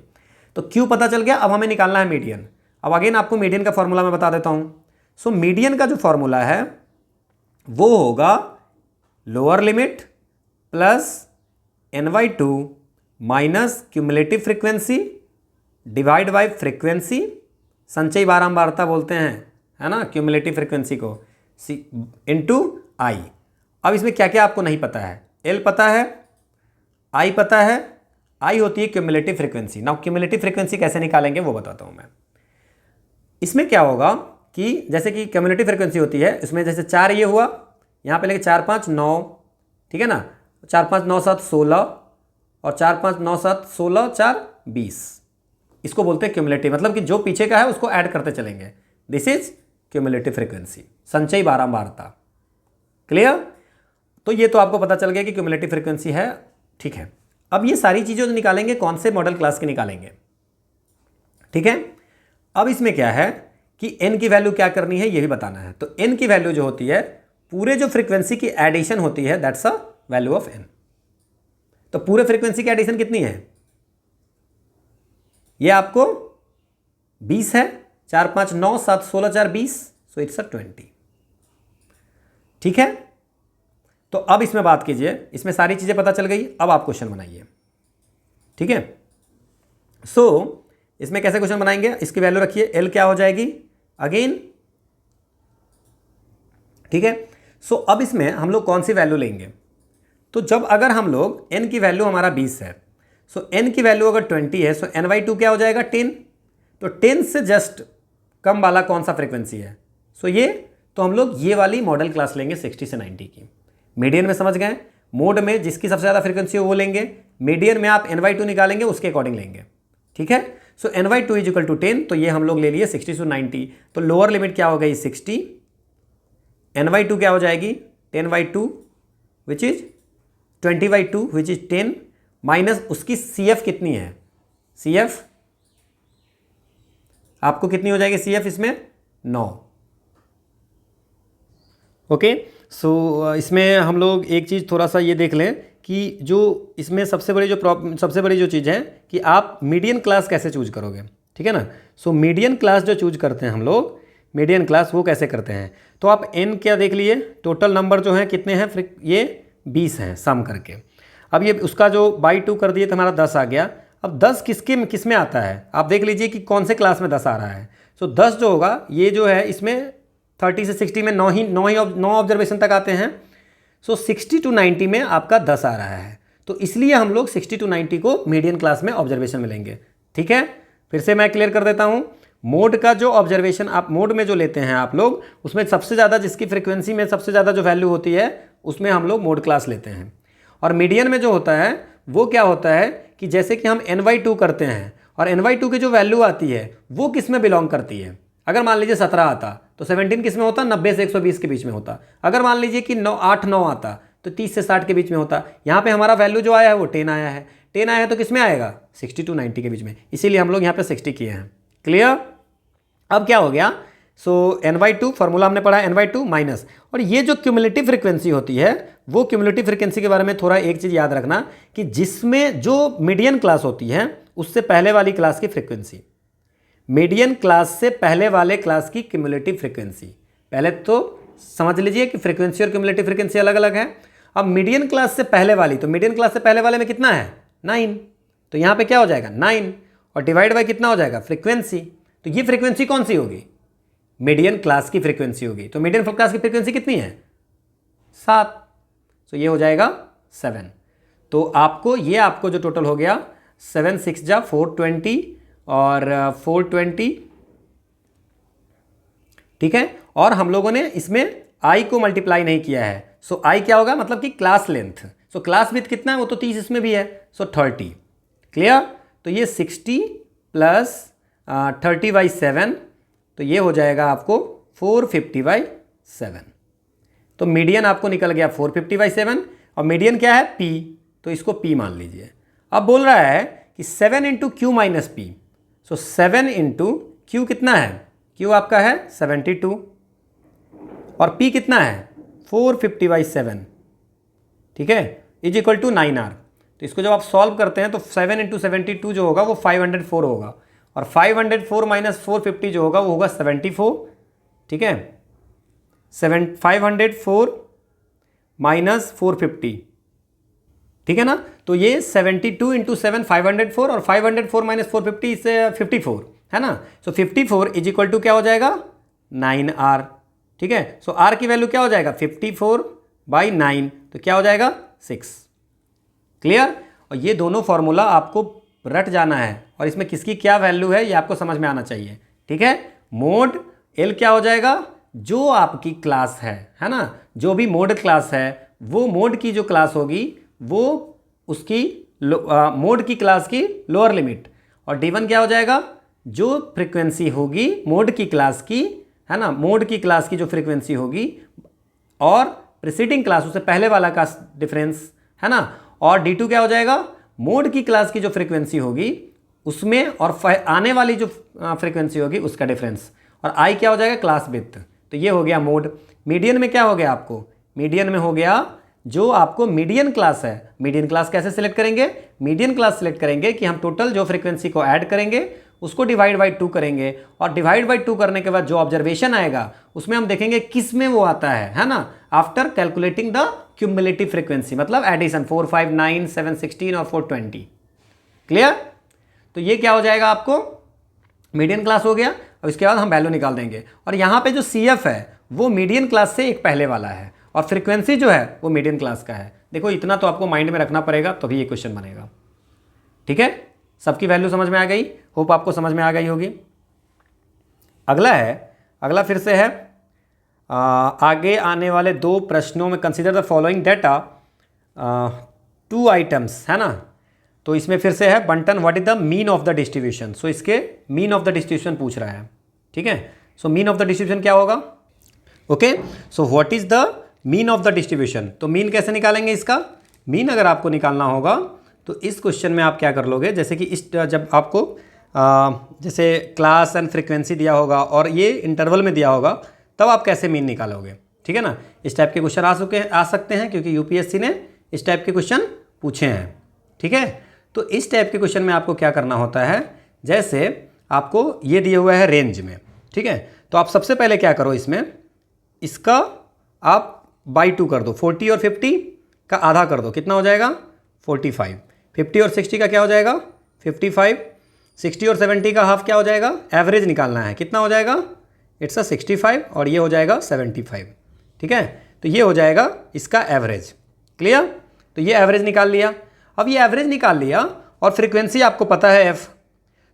तो Q पता चल गया, अब हमें निकालना है मीडियन। अब अगेन आपको मीडियन का फॉर्मूला मैं बता देता हूँ। सो मीडियन का जो फॉर्मूला है वो होगा lower limit plus n/2 minus cumulative frequency divide by frequency, संचयी बारंबारता बोलते हैं, है ना, क्यूमुलेटिव फ्रीक्वेंसी को, इंटू आई। अब इसमें क्या क्या आपको नहीं पता है, एल पता है, आई पता है, आई होती है cumulative frequency. Now cumulative frequency कैसे निकालेंगे वो बताता हूँ मैं। इसमें क्या होगा कि जैसे कि क्यूमुलेटिव फ्रीक्वेंसी होती है, इसमें जैसे 4 ये हुआ, यहाँ पे लेके 4 5 9, ठीक है ना, 4 5 9 7 16, और 4 5 9 7 16 4 20, इसको बोलते हैं क्यूमुलेटिव, मतलब कि जो पीछे का है उसको ऐड करते चलेंगे। दिस इज क्यूमुलेटिव फ्रीक्वेंसी, संचयी बारंबारता। क्लियर। तो ये तो आपको पता चल गया कि क्यूमुलेटिव फ्रीक्वेंसी है, ठीक है। अब ये सारी चीज़ें जो निकालेंगे कौन से मॉडल क्लास के निकालेंगे, ठीक है। अब इसमें क्या है कि n की वैल्यू क्या करनी है ये भी बताना है। तो n की वैल्यू जो होती है पूरे जो फ्रीक्वेंसी की एडिशन होती है, that's a value of n। तो पूरे फ्रीक्वेंसी की एडिशन कितनी है, ये आपको 20 है, 4 5 9 7 16 4 20, सो इट्स 20, ठीक है। तो अब इसमें बात कीजिए, इसमें सारी चीजें पता चल गई, अब आप क्वेश्चन बनाइए, ठीक है। सो इसमें कैसे क्वेश्चन बनाएंगे, इसकी वैल्यू रखिए, एल क्या हो जाएगी अगेन, ठीक है। सो अब इसमें हम लोग कौन सी वैल्यू लेंगे, तो जब अगर हम लोग n की वैल्यू हमारा 20 है, सो n की वैल्यू अगर 20 है, सो n/2 क्या हो जाएगा 10, तो 10 से जस्ट कम वाला कौन सा फ्रीक्वेंसी है, सो ये, तो हम लोग ये वाली मॉडल क्लास लेंगे 60 से 90 की। मीडियन में समझ गए, मोड में जिसकी सबसे ज़्यादा फ्रीक्वेंसी हो वो लेंगे, मीडियन में आप n/2 निकालेंगे उसके अकॉर्डिंग लेंगे, ठीक है। सो n/2 इज इक्वल टू 10, तो ये हम लोग ले लिए 60 से 90, तो लोअर लिमिट क्या हो गई 60, n/2 क्या हो जाएगी 10/2 which is 20/2 which is 10, minus उसकी CF कितनी है, CF आपको कितनी हो जाएगी CF इसमें 9। ओके, सो इसमें हम लोग एक चीज़ थोड़ा सा ये देख लें कि जो इसमें सबसे बड़ी जो चीज़ है कि आप मीडियन क्लास कैसे चूज करोगे, ठीक है ना। सो मीडियन क्लास जो चूज करते हैं हम लोग, मीडियन क्लास वो कैसे करते हैं, तो आप n क्या देख लिए, टोटल नंबर जो है कितने हैं, ये 20 हैं सम करके। अब ये उसका जो बाई 2 कर दिए तो हमारा 10 आ गया। अब 10 किस में आता है, आप देख लीजिए कि कौन से क्लास में 10 आ रहा है। सो 10 जो होगा ये जो है इसमें 30 से 60 में 9 ऑब्जर्वेशन तक आते हैं। सो 60 to 90 में आपका 10 आ रहा है, तो इसलिए हम लोग 60 to 90 को मीडियन क्लास में ऑब्जर्वेशन मिलेंगे, ठीक है। फिर से मैं क्लियर कर देता हूँ, मोड का जो ऑब्जर्वेशन आप मोड में जो लेते हैं आप लोग, उसमें सबसे ज़्यादा जिसकी फ्रीक्वेंसी में सबसे ज़्यादा जो वैल्यू होती है उसमें हम लोग मोड क्लास लेते हैं। और मीडियन में जो होता है वो क्या होता है कि जैसे कि हम n/2 करते हैं और n/2 की जो वैल्यू आती है वो किस में बिलोंग करती है। अगर मान लीजिए 17 आता तो 17 किस में होता, 90 से 120 के बीच में होता। अगर मान लीजिए कि 8-9 आता तो 30 से 60 के बीच में होता। यहाँ पे हमारा वैल्यू जो आया है वो 10 आया है, 10 आया है तो किस में आएगा 60 to 90 के बीच में, इसीलिए हम लोग यहाँ पे 60 किए हैं। क्लियर। अब क्या हो गया, सो n/2 फॉर्मूला हमने पढ़ा n/2 माइनस, और ये जो क्यूमुलेटिव फ्रीक्वेंसी होती है वो क्यूमुलेटिव फ्रीक्वेंसी के बारे में थोड़ा एक चीज़ याद रखना कि जिसमें जो मीडियन क्लास होती है उससे पहले वाली क्लास की फ्रीक्वेंसी, मीडियन क्लास से पहले वाले क्लास की क्यूमुलेटिव फ्रीक्वेंसी, पहले तो समझ लीजिए कि फ्रीक्वेंसी और क्यूमुलेटिव फ्रीक्वेंसी अलग अलग है। अब मीडियन क्लास से पहले वाली, तो मीडियन क्लास से पहले वाले में कितना है 9, तो यहाँ पे क्या हो जाएगा 9 और डिवाइड बाय कितना हो जाएगा फ्रीक्वेंसी, तो ये फ्रीक्वेंसी कौन सी होगी, मीडियन क्लास की फ्रीक्वेंसी होगी। तो मीडियन क्लास की फ्रीक्वेंसी कितनी है 7, तो ये हो जाएगा 7। तो आपको जो टोटल हो गया 7 6 जा 420 और 420, ठीक है। और हम लोगों ने इसमें i को मल्टीप्लाई नहीं किया है, सो आई क्या होगा, मतलब कि class length. So class with कितना है, वो तो 30 इसमें भी है, सो 30। क्लियर। तो ये 60 प्लस 30/7, तो ये हो जाएगा आपको 450/7। तो मीडियन आपको निकल गया 450/7, और मीडियन क्या है, P, तो इसको P मान लीजिए। अब बोल रहा है कि 7 इंटू क्यू माइनस पी, सो 7 इंटू क्यू कितना है, क्यू आपका है 72, और P कितना है 450/7, ठीक है, इज इक्वल टू 9R। तो इसको जब आप सॉल्व करते हैं तो 7 इंटू 72 जो होगा वो 504 होगा, और 504 माइनस 450 जो होगा वो होगा 74, ठीक है, 504 माइनस 450, ठीक है ना। तो ये 72 इंटू 7 504, और 504 माइनस 450 इससे 54 है ना। सो 54 इज इक्वल टू क्या हो जाएगा 9R, ठीक है। सो R की वैल्यू क्या हो जाएगा 54/9, तो क्या हो जाएगा 6। क्लियर। और ये दोनों फॉर्मूला आपको रट जाना है, और इसमें किसकी क्या वैल्यू है ये आपको समझ में आना चाहिए, ठीक है। मोड L क्या हो जाएगा, जो आपकी क्लास है ना, जो भी मोड क्लास है वो मोड की जो क्लास होगी वो उसकी मोड की क्लास की लोअर लिमिट, और D1 क्या हो जाएगा, जो फ्रीक्वेंसी होगी मोड की क्लास की, है ना, मोड की क्लास की जो फ्रीक्वेंसी होगी और प्रीसीडिंग क्लास उससे पहले वाला का डिफरेंस, है ना। और D2 क्या हो जाएगा, मोड की क्लास की जो फ्रीक्वेंसी होगी उसमें और आने वाली जो फ्रीक्वेंसी होगी उसका डिफरेंस, और I क्या हो जाएगा क्लास विड्थ। तो ये हो गया मोड। मीडियन में क्या हो गया आपको, मीडियन में हो गया जो आपको मीडियन क्लास है। मीडियन क्लास कैसे सिलेक्ट करेंगे, मीडियन क्लास सिलेक्ट करेंगे कि हम टोटल जो फ्रीक्वेंसी को ऐड करेंगे उसको डिवाइड बाई 2 करेंगे, और डिवाइड बाई 2 करने के बाद जो ऑब्जर्वेशन आएगा उसमें हम देखेंगे किस में वो आता है ना, after calculating the cumulative frequency, मतलब एडिशन 4, 5, 9, 7, 16 और 420। क्लियर। तो ये क्या हो जाएगा आपको, मीडियन क्लास हो गया। अब इसके बाद हम वैल्यू निकाल देंगे, और यहाँ पे जो CF है वो मीडियन क्लास से एक पहले वाला है, और फ्रीक्वेंसी जो है वो मीडियन क्लास का है। देखो इतना तो आपको माइंड में रखना पड़ेगा तभी ये क्वेश्चन बनेगा, ठीक है। सबकी वैल्यू समझ में आ गई, होप आपको समझ में आ गई होगी। अगला फिर से है आगे आने वाले 2 प्रश्नों में consider the following data 2 items, है ना। तो इसमें फिर से है बंटन what is the mean of the distribution. So इसके मीन ऑफ द डिस्ट्रीब्यूशन पूछ रहा है, ठीक है। So mean of the distribution क्या होगा, okay. So what is the mean of the distribution, तो मीन कैसे निकालेंगे इसका, मीन अगर आपको निकालना होगा तो इस क्वेश्चन में आप क्या कर लोगे, जैसे कि इस जब आपको जैसे क्लास एंड फ्रीक्वेंसी दिया होगा और ये इंटरवल में दिया होगा तब आप कैसे मीन निकालोगे, ठीक है ना। इस टाइप के क्वेश्चन आ सकते हैं क्योंकि यूपीएससी ने इस टाइप के क्वेश्चन पूछे हैं, ठीक है। तो इस टाइप के क्वेश्चन में आपको क्या करना होता है, जैसे आपको ये दिया हुआ है रेंज में, ठीक है। तो आप सबसे पहले क्या करो, इसमें इसका आप बाई 2 कर दो, 40 और 50 का आधा कर दो, कितना हो जाएगा 45, 50 और 60 का क्या हो जाएगा 55, 60 और 70 का हाफ क्या हो जाएगा, एवरेज निकालना है, कितना हो जाएगा इट्स 65, और ये हो जाएगा 75, ठीक है। तो ये हो जाएगा इसका एवरेज। क्लियर। तो ये एवरेज निकाल लिया। अब ये एवरेज निकाल लिया और फ्रीक्वेंसी आपको पता है f,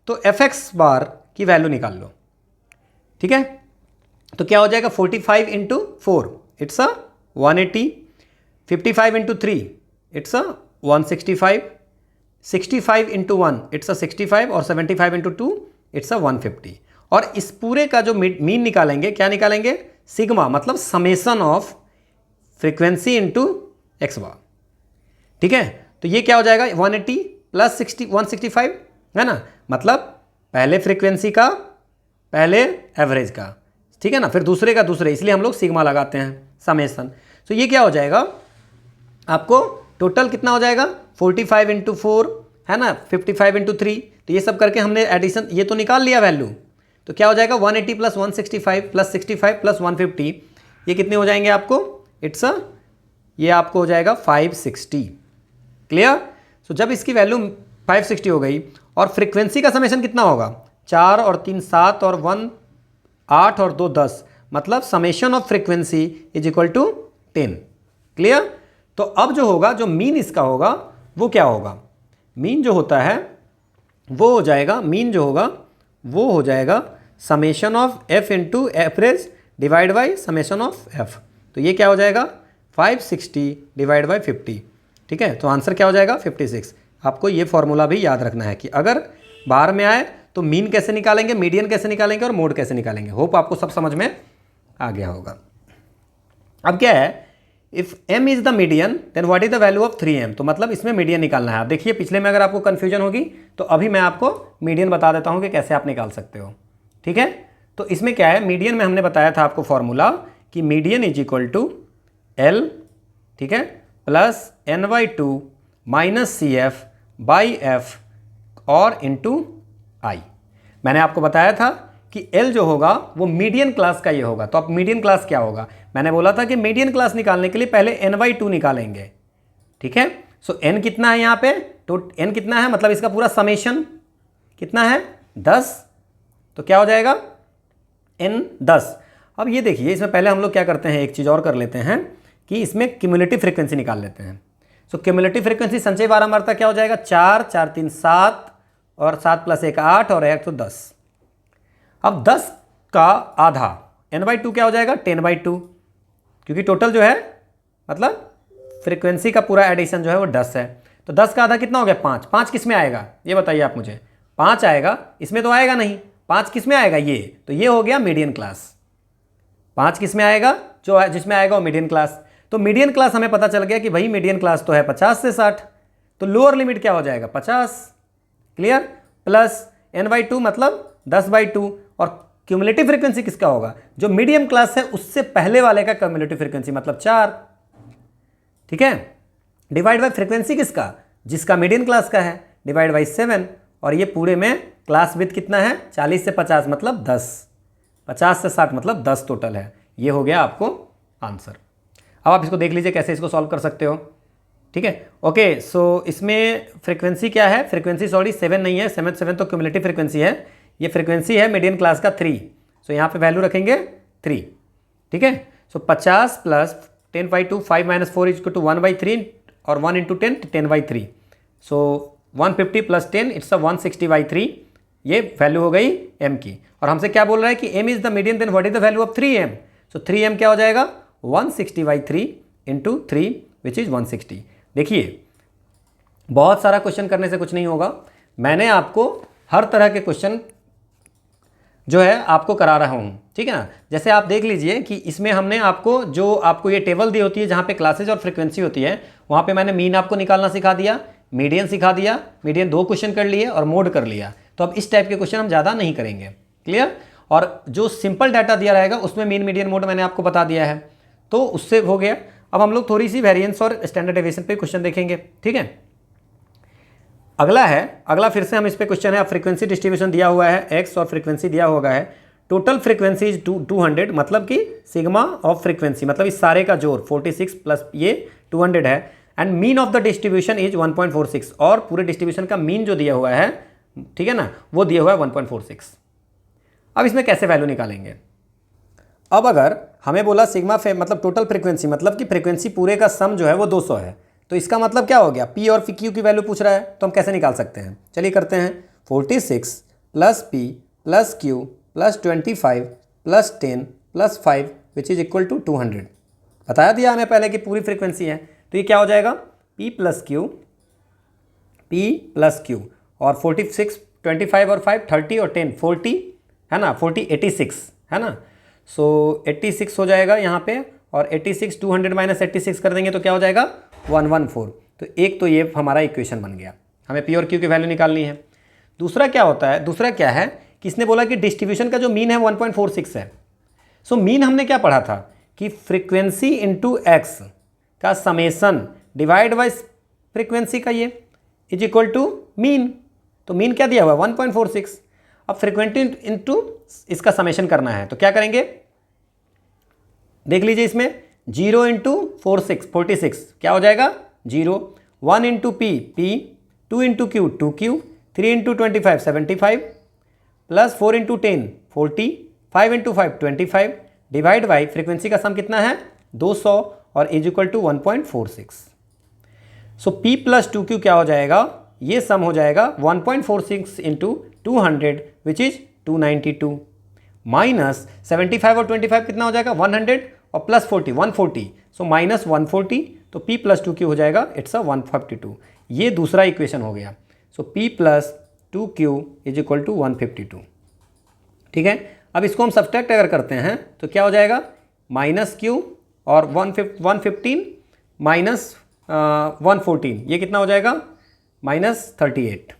तो fx बार की वैल्यू निकाल लो, ठीक है। तो क्या हो जाएगा 45 into 4 it's 180, 55 into 3 it's 165, 65 into 1 it's 65, और 75 इंटू 2 इट्स 150। और इस पूरे का जो मीन निकालेंगे, क्या निकालेंगे, सिग्मा, मतलब summation of frequency into x bar, ठीक है। तो ये क्या हो जाएगा 180 प्लस 165, है ना, मतलब पहले फ्रीक्वेंसी का पहले एवरेज का, ठीक है ना, फिर दूसरे का दूसरे, इसलिए हम लोग सिग्मा लगाते हैं, समेसन। तो ये क्या हो जाएगा आपको टोटल कितना हो जाएगा 45 इंटू 4, है ना, 55 इंटू 3। तो ये सब करके हमने एडिशन ये तो निकाल लिया वैल्यू, तो क्या हो जाएगा 180 प्लस 165 प्लस 65 प्लस 150, ये कितने हो जाएंगे आपको, इट्स ये आपको हो जाएगा 560। क्लियर। सो जब इसकी वैल्यू 560 हो गई और फ्रीक्वेंसी का समेशन कितना होगा, 4 और 3 7 और 1 8 और 2 10, मतलब summation of frequency is equal to 10। Clear. तो अब जो होगा, जो मीन इसका होगा वो क्या होगा, मीन जो होता है वो हो जाएगा, मीन जो होगा वो हो जाएगा summation of F into average divide by summation of F. तो ये क्या हो जाएगा 560 डिवाइड बाई 50, ठीक है। तो आंसर क्या हो जाएगा 56। आपको ये फॉर्मूला भी याद रखना है कि अगर बाहर में आए तो मीन कैसे निकालेंगे, मीडियन कैसे निकालेंगे और मोड कैसे निकालेंगे। होप आपको सब समझ में आ गया होगा। अब क्या है, if m is the median then what is the value of 3m, तो मतलब इसमें मीडियन निकालना है। आप देखिए पिछले में अगर आपको कंफ्यूजन होगी तो अभी मैं आपको मीडियन बता देता हूं कि कैसे आप निकाल सकते हो, ठीक है। तो इसमें क्या है, मीडियन में हमने बताया था आपको फॉर्मूला कि median is equal to l, ठीक है, plus n/2 minus CF by f और इंटू आई। मैंने आपको बताया था कि L जो होगा वो मीडियन क्लास का ये होगा। तो अब मीडियन क्लास क्या होगा, मैंने बोला था कि मीडियन क्लास निकालने के लिए पहले n/2 निकालेंगे, ठीक है। सो n कितना है यहाँ पे, तो n कितना है, मतलब इसका पूरा समेशन कितना है 10, तो क्या हो जाएगा n 10। अब ये देखिए इसमें पहले हम लोग क्या करते हैं, एक चीज़ और कर लेते हैं कि इसमें क्यूमुलेटिव फ्रीक्वेंसी निकाल लेते हैं। सो क्यूमुलेटिव फ्रीक्वेंसी संचय बारंबारता क्या हो जाएगा, 4 4 3 7 और 7 + 1 8 और 1 तो 10। अब 10 का आधा n/2 क्या हो जाएगा 10/2, क्योंकि टोटल जो है मतलब फ्रीक्वेंसी का पूरा एडिशन जो है वो 10 है। तो 10 का आधा कितना हो गया 5। 5 किस में आएगा ये बताइए आप मुझे, 5 आएगा, इसमें तो आएगा नहीं। 5 किस में आएगा, ये तो ये हो गया मीडियन क्लास। 5 किस में आएगा, जो है जिसमें आएगा वो मीडियन क्लास। तो मीडियन क्लास हमें पता चल गया कि भाई मीडियन क्लास तो है 50 से 60, तो लोअर लिमिट क्या हो जाएगा 50, क्लियर, प्लस n/2 मतलब 10/2 और क्यूमुलेटिव फ्रीक्वेंसी किसका होगा, जो मीडियम क्लास है उससे पहले वाले का क्यूमुलेटिव फ्रीक्वेंसी मतलब 4, ठीक है, डिवाइड बाय फ्रीक्वेंसी किसका, जिसका मीडियम क्लास का है, डिवाइड बाय 7। और ये पूरे में क्लास विड्थ कितना है 40 से 50 मतलब 10, 50 से 60 मतलब 10 टोटल है। ये हो गया आपको आंसर। अब आप इसको देख लीजिए कैसे इसको सॉल्व कर सकते हो, ठीक है। ओके, सो इसमें फ्रीक्वेंसी क्या है, फ्रीक्वेंसी सॉरी 7 नहीं है, 7 तो क्यूमुलेटिव फ्रीक्वेंसी है, ये फ्रीक्वेंसी है मीडियन क्लास का 3। सो यहाँ पे वैल्यू रखेंगे 3, ठीक है। सो 50 प्लस 10/2 5 - 4 = 1/3 और 1 × 10 10/3। सो 150 + 10 इट्स 160/3, ये वैल्यू हो गई m की। और हमसे क्या बोल रहा है कि m is the median then what is the value of 3m। So 3m क्या हो जाएगा 160/3 × 3 विच इज़ 160। देखिए बहुत सारा क्वेश्चन करने से कुछ नहीं होगा, मैंने आपको हर तरह के क्वेश्चन जो है आपको करा रहा हूँ, ठीक है ना। जैसे आप देख लीजिए कि इसमें हमने आपको जो आपको ये टेबल दी होती है जहाँ पे क्लासेज और फ्रीक्वेंसी होती है, वहाँ पे मैंने मीन आपको निकालना सिखा दिया, मीडियन सिखा दिया, मीडियन 2 क्वेश्चन कर लिए और मोड कर लिया। तो अब इस टाइप के क्वेश्चन हम ज़्यादा नहीं करेंगे, क्लियर। और जो सिंपल डाटा दिया रहेगा उसमें मीन मीडियन मोड मैंने आपको बता दिया है, तो उससे हो गया। अब हम लोग थोड़ी सी वेरिएंस और स्टैंडर्ड डेविएशन पे क्वेश्चन देखेंगे, ठीक है। अगला फिर से हम इस पे क्वेश्चन है, फ्रीक्वेंसी डिस्ट्रीब्यूशन दिया हुआ है x और फ्रीक्वेंसी दिया होगा है, टोटल फ्रीक्वेंसी इज 200, मतलब कि सिग्मा ऑफ फ्रीक्वेंसी मतलब इस सारे का जोड़ 46 प्लस ये 200 है, and mean of the distribution is 1.46, और पूरे डिस्ट्रीब्यूशन का मीन जो दिया हुआ है, ठीक है ना, वो दिया हुआ है 1.46। अब इसमें कैसे वैल्यू निकालेंगे। अब अगर हमें बोला सिग्मा मतलब टोटल फ्रीक्वेंसी, मतलब कि फ्रीक्वेंसी पूरे का सम जो है वो 200 है, तो इसका मतलब क्या हो गया, P और Q की वैल्यू पूछ रहा है, तो हम कैसे निकाल सकते हैं, चलिए करते हैं। 46 + P + Q + 25 + 10 + 5 which is equal to 200। बताया दिया हमें पहले कि पूरी फ्रीक्वेंसी है, तो ये क्या हो जाएगा P + Q और 46 25 और 5 30 और 10 40 है ना, 40 86 है ना। सो 86 हो जाएगा यहाँ पे, और 86 200 - 86 कर देंगे तो क्या हो जाएगा 114। तो एक तो ये हमारा इक्वेशन बन गया, हमें P और Q की वैल्यू निकालनी है। दूसरा क्या होता है, दूसरा क्या है कि इसने बोला कि डिस्ट्रीब्यूशन का जो मीन है 1.46 है। सो मीन हमने क्या पढ़ा था कि फ्रीक्वेंसी इंटू एक्स का समेसन डिवाइड बाई फ्रीक्वेंसी का ये इज इक्वल टू मीन। तो मीन क्या दिया हुआ है 1.46। अब फ्रीक्वेंसी इंटू इसका समेशन करना है, तो क्या करेंगे देख लीजिए, इसमें 0 × 46 क्या हो जाएगा 0, 1 × P 2 × Q 2Q, 3 × 25 75 plus 4 × 10 40, 5 × 5 25, divide by frequency का सम कितना है 200 और is equal to 1.46। So P + 2Q क्या हो जाएगा, ये सम हो जाएगा 1.46 × 200 विच इज 292, माइनस 75 और 25 कितना हो जाएगा 100 और प्लस 40 140। सो -140, तो p + 2q हो जाएगा, इट्स अ 152। ये दूसरा इक्वेशन हो गया। So p + 2q is equal to 152। ठीक है, अब इसको हम सब्सट्रैक्ट अगर करते हैं तो क्या हो जाएगा, -q और 115 माइनस 114, ये कितना हो जाएगा, -38।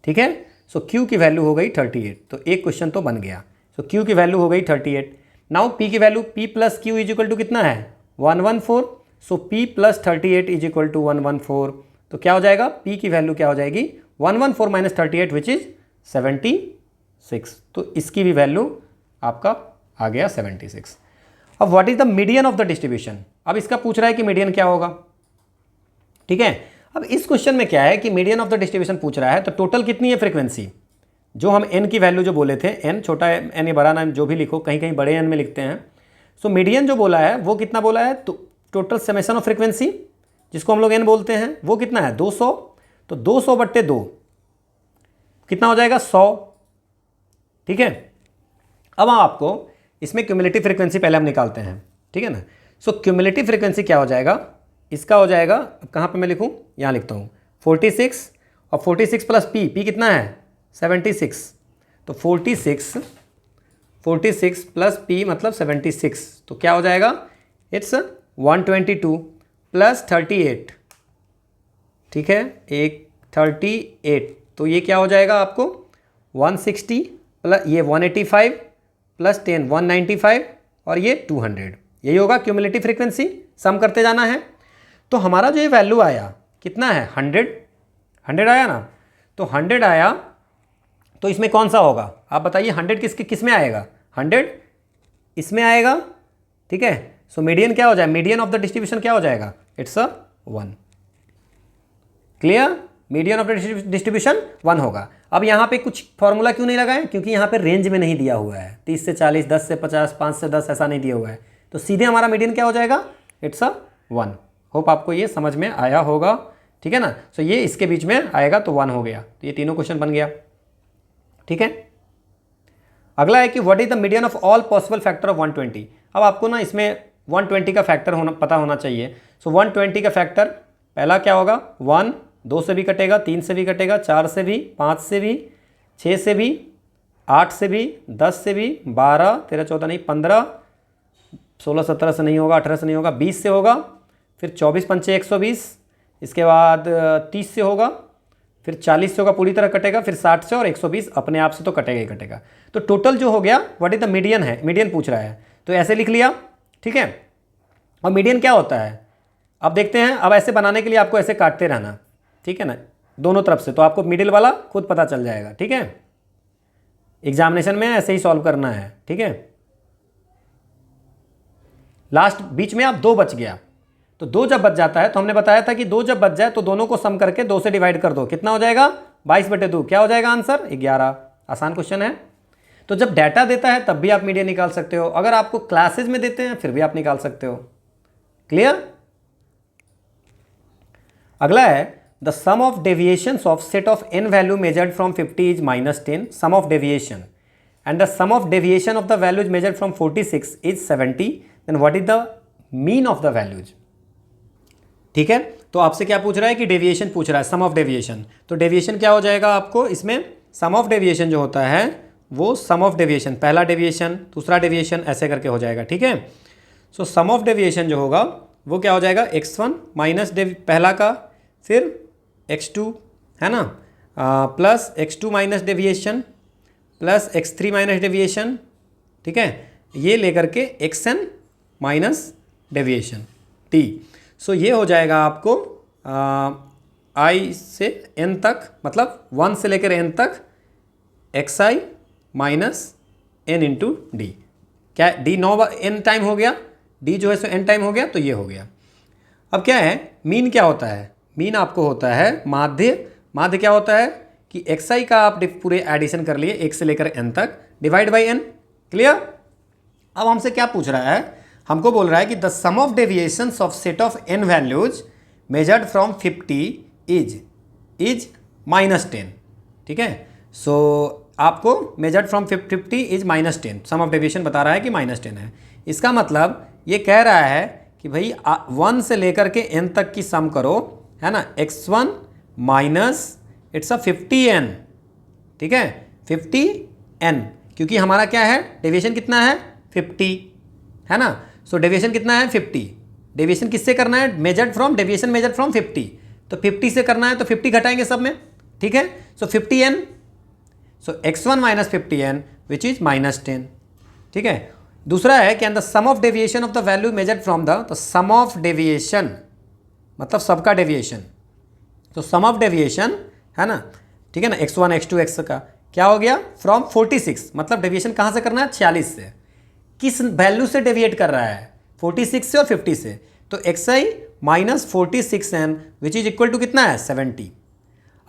ठीक है, सो q की वैल्यू हो गई 38, तो एक क्वेश्चन तो बन गया। सो q की वैल्यू हो गई 38। नाउ p की value p + q is equal to कितना है, 114। So p + 38 is equal to 114, तो क्या हो जाएगा, p की वैल्यू क्या हो जाएगी, 114 - 38 विच इज 76। तो इसकी भी वैल्यू आपका आ गया 76। अब what is the median of the distribution, अब इसका पूछ रहा है कि मीडियन क्या होगा। ठीक है, अब इस क्वेश्चन में क्या है कि मीडियन ऑफ द डिस्ट्रीब्यूशन पूछ रहा है, तो टोटल कितनी है फ्रीक्वेंसी, जो हम n की वैल्यू जो बोले थे, n छोटा n या बड़ा n जो भी लिखो, कहीं कहीं बड़े n में लिखते हैं। सो मीडियन जो बोला है वो कितना बोला है, तो टोटल समेशन ऑफ फ्रीक्वेंसी जिसको हम लोग n बोलते हैं वो कितना है, 200। तो 200/2 कितना हो जाएगा, 100। ठीक है, अब आपको इसमें क्यूमुलेटिव फ्रीक्वेंसी पहले हम निकालते हैं। ठीक है ना, सो क्यूमुलेटिव फ्रीक्वेंसी क्या हो जाएगा, इसका हो जाएगा, अब कहाँ पे मैं लिखूँ, यहाँ लिखता हूँ 46, और 46 + p कितना है, 76। तो 46 + p मतलब 76, तो क्या हो जाएगा, इट्स 122 + 38। ठीक है, एक 38, तो ये क्या हो जाएगा आपको 160 प्लस ये 185 + 10 195 और ये 200, यही होगा क्यूमुलेटिव फ्रीक्वेंसी। सम करते जाना है। तो हमारा जो ये वैल्यू आया कितना है, 100 आया ना, तो 100 आया, तो इसमें कौन सा होगा आप बताइए, 100 किस में आएगा, 100 इसमें आएगा। ठीक है, सो मीडियन क्या हो जाए, मीडियन ऑफ द डिस्ट्रीब्यूशन क्या हो जाएगा, it's a 1। Clear, median of the distribution 1 होगा। अब यहाँ पे कुछ फॉर्मूला क्यों नहीं लगाए, क्योंकि यहाँ पे रेंज में नहीं दिया हुआ है, 30 से 40, 10 से 50, 5 से 10 ऐसा नहीं दिया हुआ है, तो सीधे हमारा मीडियन क्या हो जाएगा, इट्स अ 1। होप आपको ये समझ में आया होगा। ठीक है ना, सो ये इसके बीच में आएगा तो 1 हो गया, तो ये तीनों क्वेश्चन बन गया। ठीक है, अगला है कि what is the median of all possible factor of 120। अब आपको ना इसमें 120 का फैक्टर पता होना चाहिए। सो 120 का फैक्टर पहला क्या होगा, 1 2 से भी कटेगा, 3 से भी कटेगा, 4 से भी, 5 से भी, 6 से भी, 8 से भी, 10 से भी, 12 13 14 नहीं 15, 16 17 से नहीं होगा, 18 से नहीं होगा, 20 से होगा, फिर 24 पंचे 120, इसके बाद 30 से होगा, फिर 40 से होगा, पूरी तरह कटेगा, फिर 60 से, और 120 अपने आप से तो कटेगा ही कटेगा। तो टोटल जो हो गया व्हाट इज द मीडियन है, मीडियन पूछ रहा है, तो ऐसे लिख लिया। ठीक है, और मीडियन क्या होता है अब देखते हैं। अब ऐसे बनाने के लिए आपको ऐसे काटते रहना, ठीक है ना, दोनों तरफ से, तो आपको मिडिल वाला खुद पता चल जाएगा। ठीक है, एग्जामिनेशन में ऐसे ही सॉल्व करना है। ठीक है, लास्ट बीच में आप 2 बच गया, तो 2 जब बच जाता है, तो हमने बताया था कि 2 जब बच जाए तो दोनों को सम करके 2 से डिवाइड कर दो, कितना हो जाएगा 22/2, क्या हो जाएगा आंसर 11। आसान क्वेश्चन है। तो जब डाटा देता है तब भी आप मीडियन निकाल सकते हो, अगर आपको क्लासेज में देते हैं फिर भी आप निकाल सकते हो। क्लियर। अगला है the sum of deviations of set of n value measured from 50 is -10, sum of deviation, and the sum of deviation of the values measured from 46 is 70, then what is the mean of the values. ठीक है, तो आपसे क्या पूछ रहा है कि डेविएशन पूछ रहा है, सम ऑफ डेविएशन। तो डेविएशन क्या हो जाएगा आपको, इसमें सम ऑफ डेविएशन जो होता है वो सम ऑफ डेविएशन, पहला डेविएशन दूसरा डेविएशन ऐसे करके हो जाएगा। ठीक है, सो सम ऑफ डेविएशन जो होगा वो क्या हो जाएगा, x1 माइनस पहला का, फिर x2 है ना, plus x2 minus deviation plus x3 minus deviation. ठीक है, ये लेकर के xn माइनस डेविएशन t। सो ये हो जाएगा आपको i से n तक, मतलब 1 से लेकर n तक xi minus n into D. क्या d 9 n टाइम हो गया, d जो है सो n टाइम हो गया, तो ये हो गया। अब क्या है, मीन क्या होता है, मीन आपको होता है माध्य। माध्य क्या होता है कि xi का आप पूरे एडिशन कर लिए 1 से लेकर n तक, डिवाइड बाई n। क्लियर। अब हमसे क्या पूछ रहा है, हमको बोल रहा है कि the sum of deviations of set of n values measured from 50 is -10। ठीक है, सो आपको measured from 50 is -10, sum of deviation बता रहा है कि -10 है। इसका मतलब ये कह रहा है कि भाई 1 से लेकर के n तक की सम करो, है ना, x1 minus it's a 50n, ठीक है, 50n, क्योंकि हमारा क्या है, डेविएशन कितना है 50, है ना। सो डेविएशन कितना है 50, डेविएशन किससे करना है, measured from, deviation measured from 50, तो 50 से करना है तो 50 घटाएंगे सब में, ठीक है। सो 50n, so x1 minus 50n which is -10, ठीक है। दूसरा है कि the sum of deviation of the value measured from the, तो सम ऑफ डेविएशन मतलब सबका डेविएशन, तो सम ऑफ डेविएशन, है ना, ठीक है ना, x1 x2 x का क्या हो गया, फ्रॉम 46, मतलब डेविएशन कहाँ से करना है, 46 से, किस वैल्यू से डेविएट कर रहा है, 46 से और 50 से, तो xi minus 46n which is equal to कितना है 70।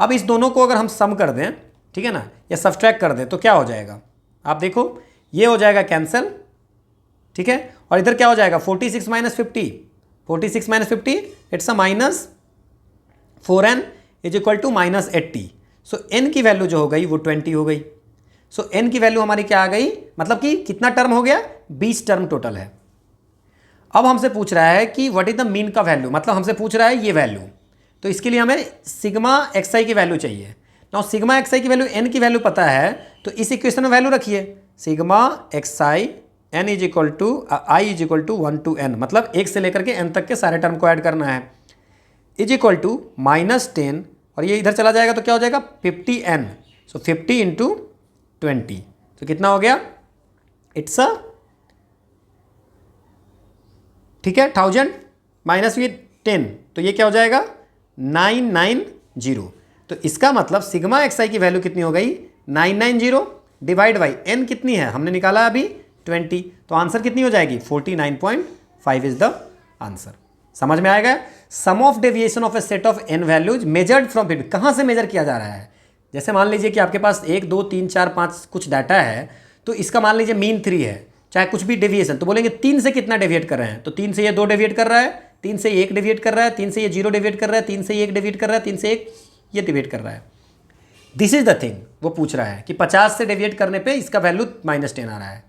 अब इस दोनों को अगर हम सम कर दें, ठीक है ना, या सब्सट्रैक्ट कर दें तो क्या हो जाएगा, आप देखो ये हो जाएगा कैंसिल, ठीक है, और इधर क्या हो जाएगा 46 minus 50, 46 minus 50 it's a minus 4n is equal to minus 80। सो n की वैल्यू जो हो गई वो 20 हो गई। सो n की वैल्यू हमारी क्या आ गई, मतलब कि कितना टर्म हो गया, 20 टर्म टोटल है। अब हमसे पूछ रहा है कि व्हाट इज द मीन का वैल्यू, मतलब हमसे पूछ रहा है ये वैल्यू, तो इसके लिए हमें सिग्मा xi की वैल्यू चाहिए। नाउ सिग्मा xi की वैल्यू n की वैल्यू पता है, तो इस इक्वेशन में वैल्यू रखिए, sigma xi n is equal to I is equal to 1 to n, मतलब 1 से लेकर के n तक के सारे टर्म को ऐड करना है, इज इक्वल टू -10, और ये इधर चला जाएगा तो क्या हो जाएगा 50n, सो 50 इंटू 20, तो कितना हो गया, इट्स अ, ठीक है, 1000 माइनस ये 10, तो ये क्या हो जाएगा 990। तो इसका मतलब सिग्मा xi की वैल्यू कितनी हो गई 990 डिवाइड बाई n कितनी है, हमने निकाला अभी 20, तो आंसर कितनी हो जाएगी 49.5 इज द आंसर। समझ में आएगा। Sum of deviation of a set of n values measured from 50, कहाँ से मेजर किया जा रहा है, जैसे मान लीजिए कि आपके पास 1 2 3 4 5 कुछ डाटा है, तो इसका मान लीजिए मीन 3 है, चाहे कुछ भी डेविएशन, तो बोलेंगे 3 से कितना डेविएट कर रहे हैं, तो 3 से ये 2 डेविएट कर रहा है, 3 से 1 डेविएट कर रहा है, 3 से ये 0 डेविएट कर रहा है, 3 से 1 डेविएट कर रहा है, 3 से 1 ये डेविएट कर रहा है। दिस इज द थिंग वो पूछ रहा है कि 50 से डेविएट करने पे इसका वैल्यू -10 आ रहा है।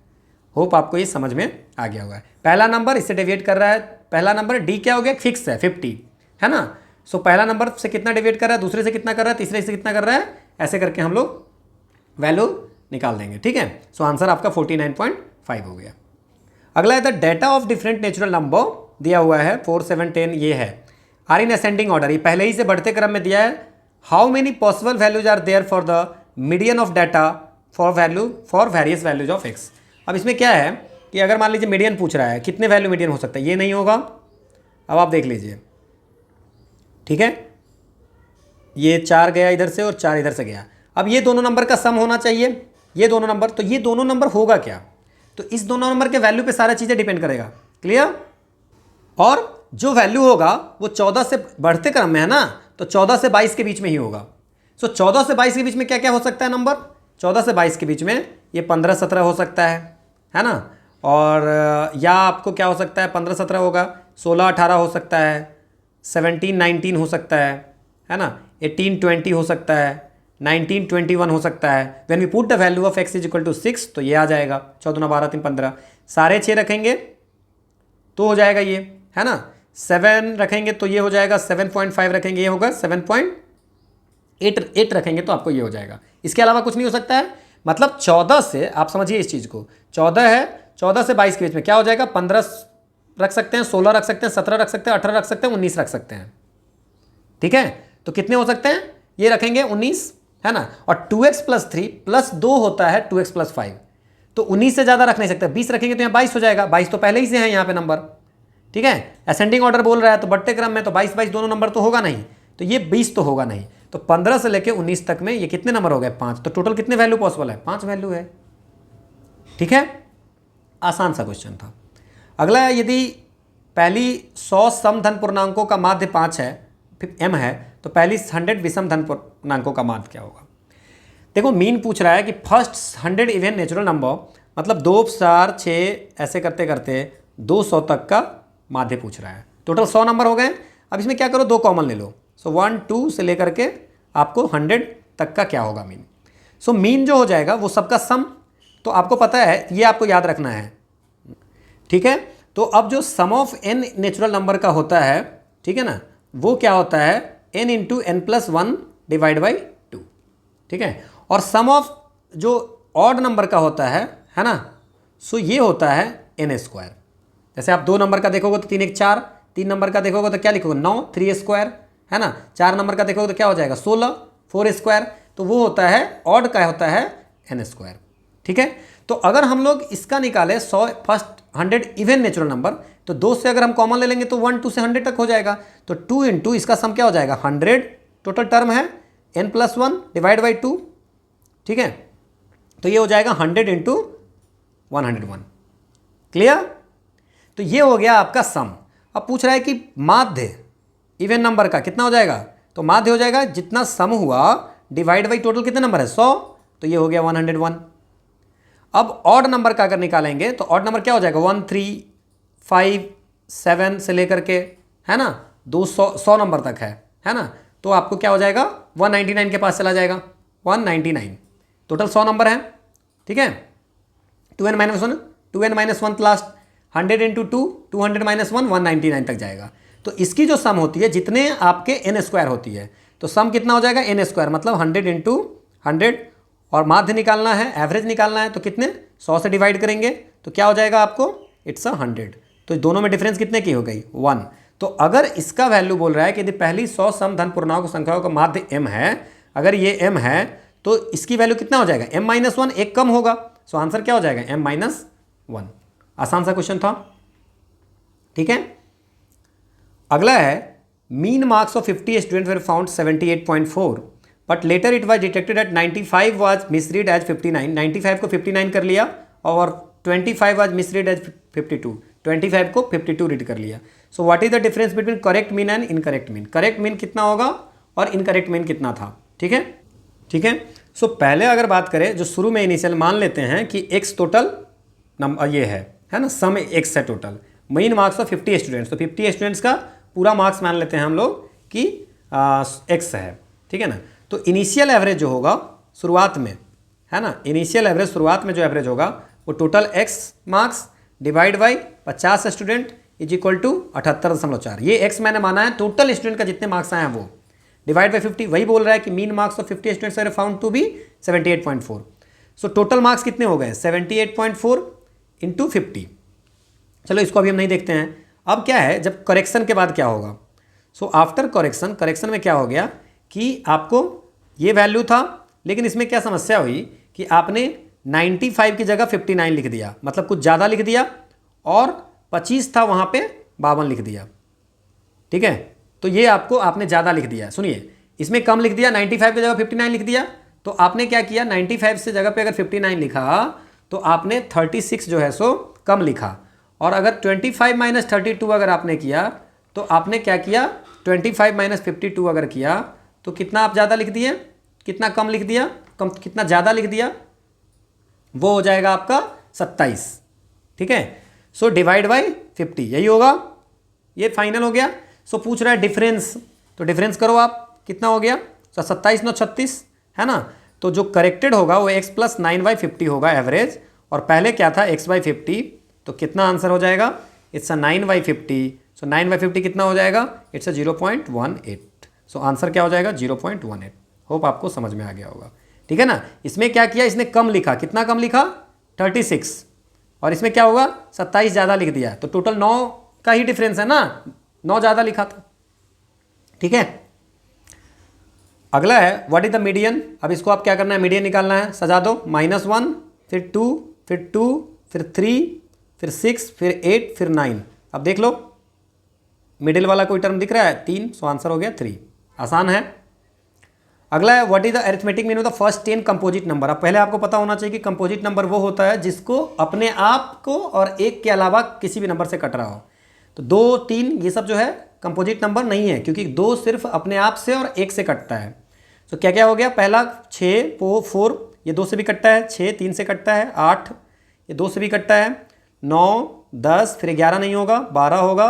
होप आपको ये समझ में आ गया होगा। पहला नंबर इससे डेविएट कर रहा है, पहला नंबर डी क्या हो गया, फिक्स है 50, है ना। सो पहला नंबर से कितना डेविएट कर रहा है, दूसरे से कितना कर रहा है, तीसरे से कितना कर रहा है, ऐसे करके हम लोग वैल्यू निकाल देंगे, ठीक है। सो आंसर आपका 49.5 हो गया। अगला है the data of different natural number दिया हुआ है 4 7 10, ये है आर इन असेंडिंग ऑर्डर, ये पहले ही से बढ़ते क्रम में दिया है। How many possible values are there for the median of data for various values of X. अब इसमें क्या है कि अगर मान लीजिए मीडियन पूछ रहा है, कितने वैल्यू मीडियन हो सकता है, ये नहीं होगा। अब आप देख लीजिए, ठीक है, ये 4 गया इधर से और 4 इधर से गया, अब ये दोनों नंबर का सम होना चाहिए, ये दोनों नंबर, तो ये दोनों नंबर होगा क्या, तो इस दोनों नंबर के वैल्यू पे सारा चीज़ें डिपेंड करेगा, क्लियर। और जो वैल्यू होगा वो 14 से बढ़ते क्रम में है ना, तो 14 से 22 के बीच में ही होगा। सो 14 से 22 के बीच में क्या क्या हो सकता है नंबर, 14 से 22 के बीच में ये 15 17 हो सकता है ना, और या आपको क्या हो सकता है 15 17 होगा, 16 18 हो सकता है, 17 19 हो सकता है ना, 18 20 हो सकता है, 19 21 हो सकता है। When we put the value of x is equal to 6, तो ये आ जाएगा 14 12 3 15, सारे 6 रखेंगे तो हो जाएगा ये, है ना, 7 रखेंगे तो ये हो जाएगा, 7.5 रखेंगे ये होगा, 7.8 रखेंगे तो आपको ये हो जाएगा। इसके अलावा कुछ नहीं हो सकता है। मतलब 14 से, आप समझिए इस चीज़ को, 14 है, 14 से 22 के बीच में क्या हो जाएगा, 15 रख सकते हैं, 16 रख सकते हैं, 17 रख सकते हैं, 18 रख सकते हैं, 19 रख सकते हैं, ठीक है। तो कितने हो सकते हैं, ये रखेंगे 19, है ना, और 2x + 3 + 2 होता है 2x + 5, तो 19 से ज़्यादा रख नहीं सकते, 20 रखेंगे तो यहाँ 22 हो जाएगा, 22 तो पहले ही से है यहाँ पे नंबर, ठीक है। असेंडिंग ऑर्डर बोल रहा है तो बढ़ते क्रम में तो 22 22 दोनों नंबर तो होगा नहीं, तो ये 20 तो होगा नहीं, तो 15 से लेके 19 तक में ये कितने नंबर हो गए, 5, तो टोटल कितने वैल्यू पॉसिबल है, 5 वैल्यू है, ठीक है। आसान सा क्वेश्चन था। अगला, यदि पहली 100 समधन पूर्णांकों का माध्य 5 है, फिर m है, तो पहली 100 विषम धन पूर्णांकों का माध्य क्या होगा। देखो मीन पूछ रहा है कि फर्स्ट 100 इवन नेचुरल नंबर, मतलब 2 4 6 ऐसे करते करते 200 तक का माध्य पूछ रहा है। टोटल 100 नंबर हो गए। अब इसमें क्या करो, 2 कॉमन ले लो, सो 1 2 से लेकर के आपको 100 तक का क्या होगा मीन। सो मीन जो हो जाएगा वो सबका सम, तो आपको पता है, ये आपको याद रखना है, ठीक है। तो अब जो सम ऑफ n नेचुरल नंबर का होता है, ठीक है ना, वो क्या होता है n into N plus one divide by two, ठीक है। और सम ऑफ जो ऑड नंबर का होता है ना, सो ये होता है n स्क्वायर। जैसे आप 2 नंबर का देखोगे तो 3 1 4, 3 नंबर का देखोगे तो क्या लिखोगे 9 3 स्क्वायर, है ना। 4 नंबर का देखोगे तो क्या हो जाएगा 16 4 स्क्वायर। तो वो होता है ऑड का होता है n स्क्वायर, ठीक है। तो अगर हम लोग इसका निकालें 100 फर्स्ट 100 इवन नेचुरल नंबर, तो 2 से अगर हम कॉमन ले लेंगे तो 1 2 से 100 तक हो जाएगा। तो 2 इंटू इसका सम क्या हो जाएगा 100, टोटल टर्म है n plus one divide by 2, ठीक है। तो ये हो जाएगा 100 इंटू 101, क्लियर। तो ये हो गया आपका सम। अब पूछ रहा है कि माध्य इवन नंबर का कितना हो जाएगा, तो माध्य हो जाएगा जितना सम हुआ डिवाइड बाई टोटल कितने नंबर है 100, तो ये हो गया 101। अब ऑड नंबर का अगर निकालेंगे तो ऑड नंबर क्या हो जाएगा 1 3 5 7 से लेकर के, है ना, 100 नंबर तक है ना। तो आपको क्या हो जाएगा 199 के पास चला जाएगा, 199 टोटल 100 नंबर है, ठीक है। 2n minus one 2n minus one last 100 into 2 200 minus one 199 तक जाएगा। तो इसकी जो सम होती है जितने आपके n स्क्वायर होती है, तो सम कितना हो जाएगा n स्क्वायर मतलब 100 इंटू 100, और माध्य निकालना है एवरेज निकालना है तो कितने 100 से डिवाइड करेंगे तो क्या हो जाएगा आपको इट्स 100। तो दोनों में डिफरेंस कितने की हो गई 1। तो अगर इसका वैल्यू बोल रहा है कि यदि पहली 100 सम धन पूर्णांक संख्याओं का माध्य m है, अगर ये m है तो इसकी वैल्यू कितना हो जाएगा m माइनस वन, एक कम होगा। सो आंसर क्या हो जाएगा m माइनस वन। आसान सा क्वेश्चन था, ठीक है। अगला है mean marks of 50 students were found 78.4 but later it was detected at 95 was misread as 59। 95 को 59 कर लिया और 25 वाज मिसरीड एज 52, 25 को 52 रीड कर लिया। So what is the difference between correct mean and incorrect mean. Correct mean कितना होगा और इनकरेक्ट मीन कितना था, ठीक है, ठीक है। सो पहले अगर बात करें जो शुरू में इनिशियल मान लेते हैं कि x टोटल नंबर ये है ना, सम x है total, main marks of 50 students, तो 50 स्टूडेंट्स का पूरा मार्क्स मान लेते हैं हम लोग कि x है, ठीक है ना। तो इनिशियल एवरेज जो होगा शुरुआत में, है ना, इनिशियल एवरेज शुरुआत में जो एवरेज होगा वो total x marks divide by 50 student is equal to 78.4। ये x मैंने माना है टोटल स्टूडेंट का जितने मार्क्स आए हैं वो डिवाइड बाई 50, वही बोल रहा है कि mean marks of 50 students are found to be 78.4। So total marks कितने हो गए 78.4 इंटू 50। चलो इसको अभी हम नहीं देखते हैं। अब क्या है जब करेक्शन के बाद क्या होगा, सो आफ्टर करेक्शन, करेक्शन में क्या हो गया कि आपको ये वैल्यू था लेकिन इसमें क्या समस्या हुई कि आपने 95 की जगह 59 लिख दिया, मतलब कुछ ज़्यादा लिख दिया, और 25 था वहाँ पे 52 लिख दिया, ठीक है। तो ये आपको आपने ज़्यादा लिख दिया। सुनिए इसमें कम लिख दिया, 95 की जगह 59 लिख दिया, तो आपने क्या किया 95 से जगह पे अगर 59 लिखा तो आपने 36 जो है सो कम लिखा, और अगर 25 माइनस 32 अगर आपने किया तो आपने क्या किया 25 माइनस 52 अगर किया तो कितना आप ज़्यादा लिख दिए, कितना कम लिख दिया, कम कितना ज़्यादा लिख दिया, वो हो जाएगा आपका 27, ठीक है। सो डिवाइड बाई 50 यही होगा, ये फाइनल हो गया। सो पूछ रहा है डिफरेंस, तो डिफरेंस करो आप, कितना हो गया 27 9 36, है ना। तो जो करेक्टेड होगा वो x प्लस 9/50 होगा एवरेज, और पहले क्या था x/50, तो कितना आंसर हो जाएगा इट्स 9/50। सो 9/50 कितना हो जाएगा इट्स 0.18। सो आंसर क्या हो जाएगा 0.18। होप आपको समझ में आ गया होगा, ठीक है ना। इसमें क्या किया इसने कम लिखा, कितना कम लिखा 36, और इसमें क्या होगा 27 ज़्यादा लिख दिया, तो टोटल 9 का ही डिफरेंस है ना, 9 ज़्यादा लिखा था, ठीक है। अगला है व्हाट इज द मीडियन। अब इसको आप क्या करना है मीडियन निकालना है, सजा दो -1 फिर 2 फिर 2 फिर 3 फिर 6 फिर 8 फिर 9। अब देख लो मिडिल वाला कोई टर्म दिख रहा है 3, सो आंसर हो गया 3। आसान है। अगला है what is the arithmetic mean of the first 10 composite number. अब पहले आपको पता होना चाहिए कि कंपोजिट नंबर वो होता है जिसको अपने आप को और एक के अलावा किसी भी नंबर से कट रहा हो। तो 2 3 ये सब जो है कंपोजिट नंबर नहीं है, क्योंकि 2 सिर्फ अपने आप से और 1 से कटता है। तो क्या क्या हो गया, पहला 6 4 ये 2 से भी कटता है, 6 3 से कटता है, 8 ये 2 से भी कटता है, 9 10 फिर 11 नहीं होगा, 12 होगा,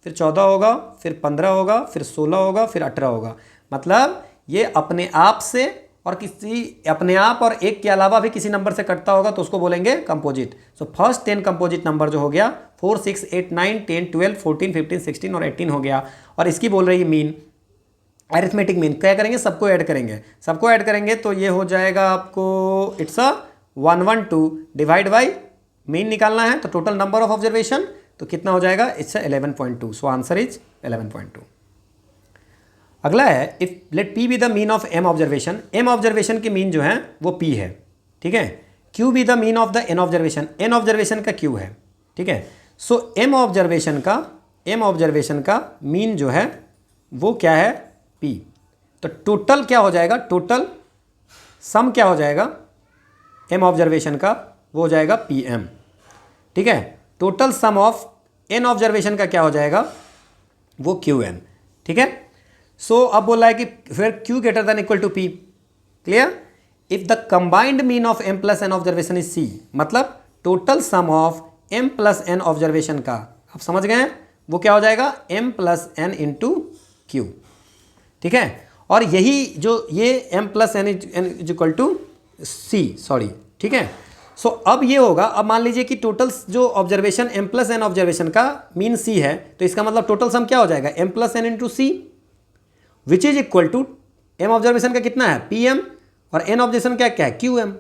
फिर 14 होगा, फिर 15 होगा, फिर 16 होगा, फिर 18 होगा। मतलब ये अपने आप से और किसी अपने आप और एक के अलावा भी किसी नंबर से कटता होगा तो उसको बोलेंगे composite. So first 10 composite number जो हो गया 4 6 8 9 10 12 14 15 16 और 18 हो गया। और इसकी बोल रही है मीन, अरिथमेटिक मीन। क्या करेंगे, सबको ऐड करेंगे, सबको ऐड करेंगे तो ये हो जाएगा आपको it's a 112 divide by mean निकालना है तो टोटल नंबर ऑफ ऑब्जर्वेशन तो कितना हो जाएगा, इट्स 11.2। So answer is 11.2। अगला है if let P be the mean of M observation, M observation की मीन जो है वो पी है, ठीक है। Q be the mean of the N observation, N observation का क्यू है, ठीक है। सो एम ऑब्जर्वेशन का मीन जो है वो क्या है, पी। तो टोटल क्या हो जाएगा, टोटल सम क्या हो जाएगा एम ऑब्जर्वेशन का, वो हो जाएगा पी एम, ठीक है। Total sum of N observation का क्या हो जाएगा, वो क्यू एन, ठीक है। सो अब बोला है कि फिर q greater than equal to p, clear. If the combined mean of m plus N observation is c, मतलब total sum of m plus N observation का, आप समझ गए हैं, वो क्या हो जाएगा M plus N into q, ठीक है। और यही जो ये m plus n is equal to c, sorry, ठीक है। सो अब ये होगा, अब मान लीजिए कि टोटल जो observation M plus N observation का मीन सी है, तो इसका मतलब टोटल सम क्या हो जाएगा M plus N into C, which is equal to M observation का कितना है पी एम और एन ऑब्जर्वेशन क्या है क्यू एम।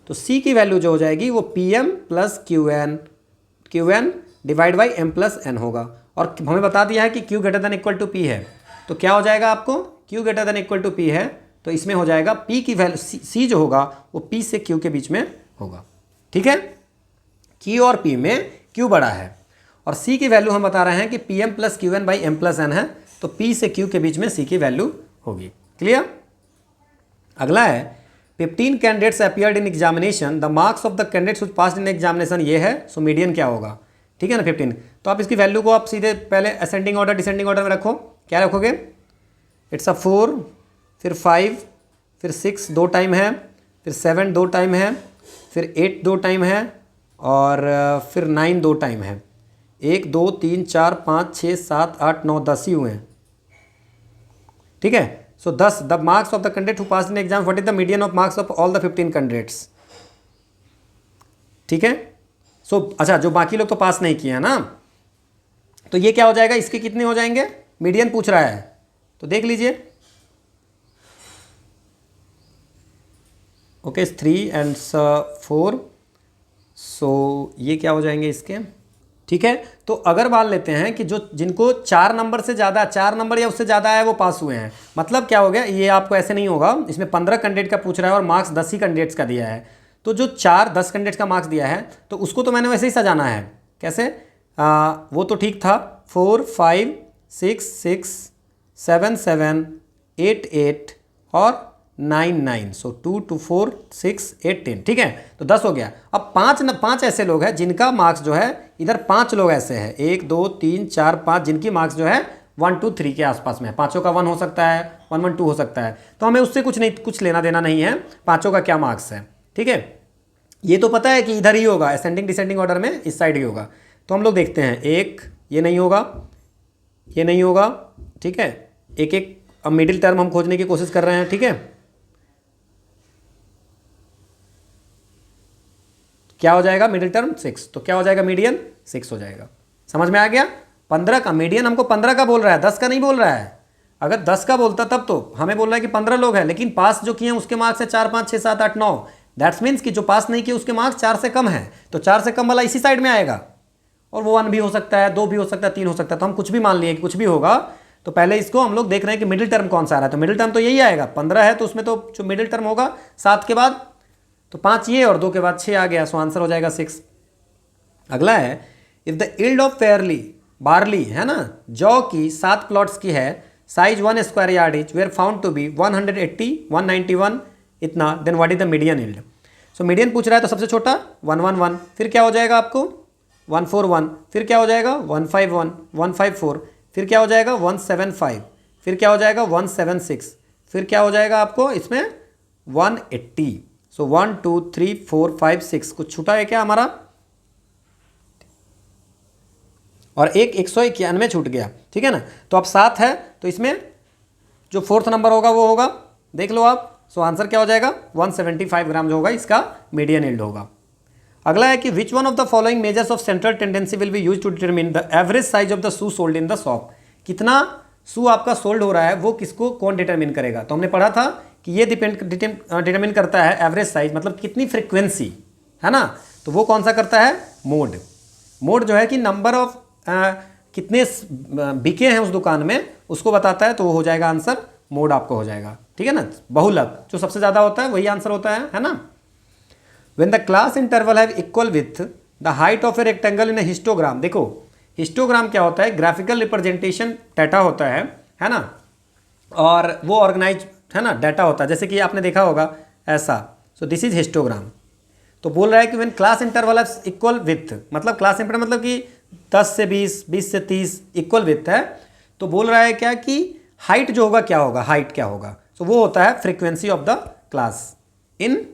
तो सी की वैल्यू जो हो जाएगी वो P M plus Q N divide by M plus N होगा। और हमें बता दिया है कि Q greater than equal to P है, तो क्या हो जाएगा आपको, Q greater than equal to P है तो इसमें हो जाएगा पी की वैल्यू सी जो होगा वो पी से क्यू के बीच में होगा, ठीक है। क्यू और पी में क्यू बड़ा है और सी की वैल्यू हम बता रहे हैं कि P M plus Q N by M plus N है, तो पी से क्यू के बीच में सी की वैल्यू होगी, क्लियर। अगला है 15 candidates appeared in examination, the marks of the candidates which passed in examination ये है, सो मीडियन क्या होगा, ठीक है ना 15। तो आप इसकी वैल्यू को आप सीधे पहले असेंडिंग ऑर्डर डिसेंडिंग ऑर्डर में रखो, क्या रखोगे, इट्स अ 4 फिर 5 फिर 6 2 टाइम है, फिर 7 2 टाइम है, फिर 8 2 टाइम है और फिर 9 2 टाइम है। 1 2 3 4 5 6 7 8 9 10 ही हुए हैं, ठीक है। सो 10 the marks of the candidate who passed in exam, what is the median of marks of all the 15 candidates, ठीक है। सो अच्छा जो बाकी लोग तो पास नहीं किए हैं ना, तो ये क्या हो जाएगा, इसके कितने हो जाएंगे, मीडियन पूछ रहा है तो देख लीजिए, ओके 3 एंड 4, सो ये क्या हो जाएंगे इसके, ठीक है। तो अगर मान लेते हैं कि जो जिनको 4 नंबर से ज़्यादा, 4 नंबर या उससे ज़्यादा है वो पास हुए हैं, मतलब क्या हो गया, ये आपको ऐसे नहीं होगा, इसमें 15 कैंडिडेट का पूछ रहा है और मार्क्स 10 ही कैंडिडेट्स का दिया है, तो जो 10 कैंडिडेट्स का मार्क्स दिया है तो उसको तो मैंने वैसे ही सजाना है, कैसे, वो तो ठीक था 4 5 6 6 7 7 8 8 और 9 9, सो 2 2 4 6 8 10, ठीक है। तो 10 हो गया। अब 5 ऐसे लोग हैं जिनका मार्क्स जो है, इधर 5 लोग ऐसे हैं 1 2 3 4 5 जिनकी मार्क्स जो है 1 2 3 के आसपास में है, पाँचों का 1 हो सकता है, 1 1 2 हो सकता है, तो हमें उससे कुछ लेना देना नहीं है, पाँचों का क्या मार्क्स है, ठीक है। ये तो पता है कि इधर ही होगा, असेंडिंग डिसेंडिंग ऑर्डर में इस साइड ही होगा। तो हम लोग देखते हैं, एक ये नहीं होगा, ये नहीं होगा, ठीक है। एक एक अब मिडिल टर्म हम खोजने की कोशिश कर रहे हैं, ठीक है। क्या हो जाएगा मिडिल टर्म 6, तो क्या हो जाएगा मीडियन 6 हो जाएगा, समझ में आ गया। 15 का मीडियन हमको 15 का बोल रहा है, 10 का नहीं बोल रहा है। अगर 10 का बोलता तब तो हमें बोल रहा है कि 15 लोग हैं, लेकिन पास जो किए हैं उसके मार्क्स है 4 5 6 7 8 9, दैट्स मीन्स कि जो पास नहीं किए उसके मार्क्स 4 से कम है, तो 4 से कम वाला इसी साइड में आएगा, और वो 1 भी हो सकता है, 2 भी हो सकता है, 3 हो सकता है, तो हम कुछ भी मान लिए कि कुछ भी होगा। तो पहले इसको हम लोग देख रहे हैं कि मिडिल टर्म कौन सा आ रहा है, तो मिडिल टर्म तो यही आएगा, 15 है तो उसमें तो जो मिडिल टर्म होगा 7 के बाद तो 5 ये और 2 के बाद 6 आ गया, सो आंसर हो जाएगा 6। अगला है if the yield of barley है ना, जौ की 7 प्लॉट्स की है, size 1 square yard each were found to be 180 191 इतना, then what is the median yield. So median पूछ रहा है तो सबसे छोटा 111, फिर क्या हो जाएगा आपको 141, फिर क्या हो जाएगा 151 154, फिर क्या हो जाएगा 175, फिर क्या हो जाएगा 176, फिर क्या हो जाएगा आपको इसमें 180। सो 1 2 3 4 5 6, कुछ छूटा है क्या हमारा, और एक 191 छूट गया, ठीक है ना। तो अब 7 है तो इसमें जो 4th नंबर होगा वो होगा, देख लो आप। सो आंसर क्या हो जाएगा 175 ग्राम जो होगा इसका मीडियन यील्ड होगा। अगला है कि which one of the following measures of central tendency will be use to determine the average size of the shoe sold in the shop. कितना शू आपका सोल्ड हो रहा है वो किसको कौन डिटरमिन करेगा? तो हमने पढ़ा था कि ये डिटरमिन करता है एवरेज साइज, मतलब कितनी फ्रिक्वेंसी, है ना। तो वो कौन सा करता है? मोड। मोड जो है कि नंबर ऑफ कितने बिके हैं उस दुकान में उसको बताता है, तो वो हो जाएगा आंसर मोड आपको हो जाएगा, ठीक है ना। बहुलक जो सबसे ज़्यादा होता है वही आंसर होता है ना। When the class interval have equal width, the height of a rectangle in a histogram, देखो हिस्टोग्राम क्या होता है? ग्राफिकल रिप्रेजेंटेशन डाटा होता है ना, और वो ऑर्गेनाइज है ना डाटा होता है, जैसे कि आपने देखा होगा ऐसा। So this is histogram. तो बोल रहा है कि when class interval have equal with, मतलब क्लास इंटरवल मतलब कि 10 से 20, 20 से 30 इक्वल विथ है, तो बोल रहा है क्या कि हाइट जो होगा क्या होगा, हाइट क्या होगा? सो वो होता है frequency of the class in,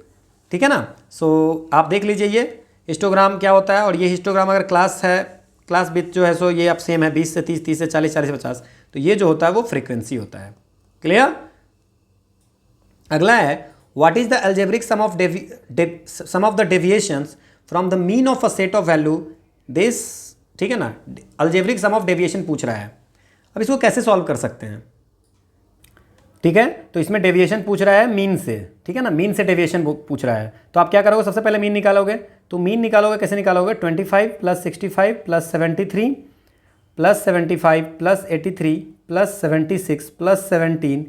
ठीक है ना। सो आप देख लीजिए ये हिस्टोग्राम क्या होता है, और ये हिस्टोग्राम अगर क्लास है, क्लास विथ जो है सो ये अब सेम है 20 से 30, 30 से 40, 40 से 50, तो ये जो होता है वो फ्रीक्वेंसी होता है। क्लियर? अगला है what is the algebraic sum of the deviations from the mean of a set of value this, ठीक है ना। अलजेब्रिक सम ऑफ डेविएशन पूछ रहा है। अब इसको कैसे सॉल्व कर सकते हैं? ठीक है, तो इसमें डेविएशन पूछ रहा है मीन से, ठीक है ना, मीन से डेविएशन पूछ रहा है। तो आप क्या करोगे? सबसे पहले मीन निकालोगे। तो मीन निकालोगे, कैसे निकालोगे? 25 + 65 + 73 + 75 + 83 + 76 + 17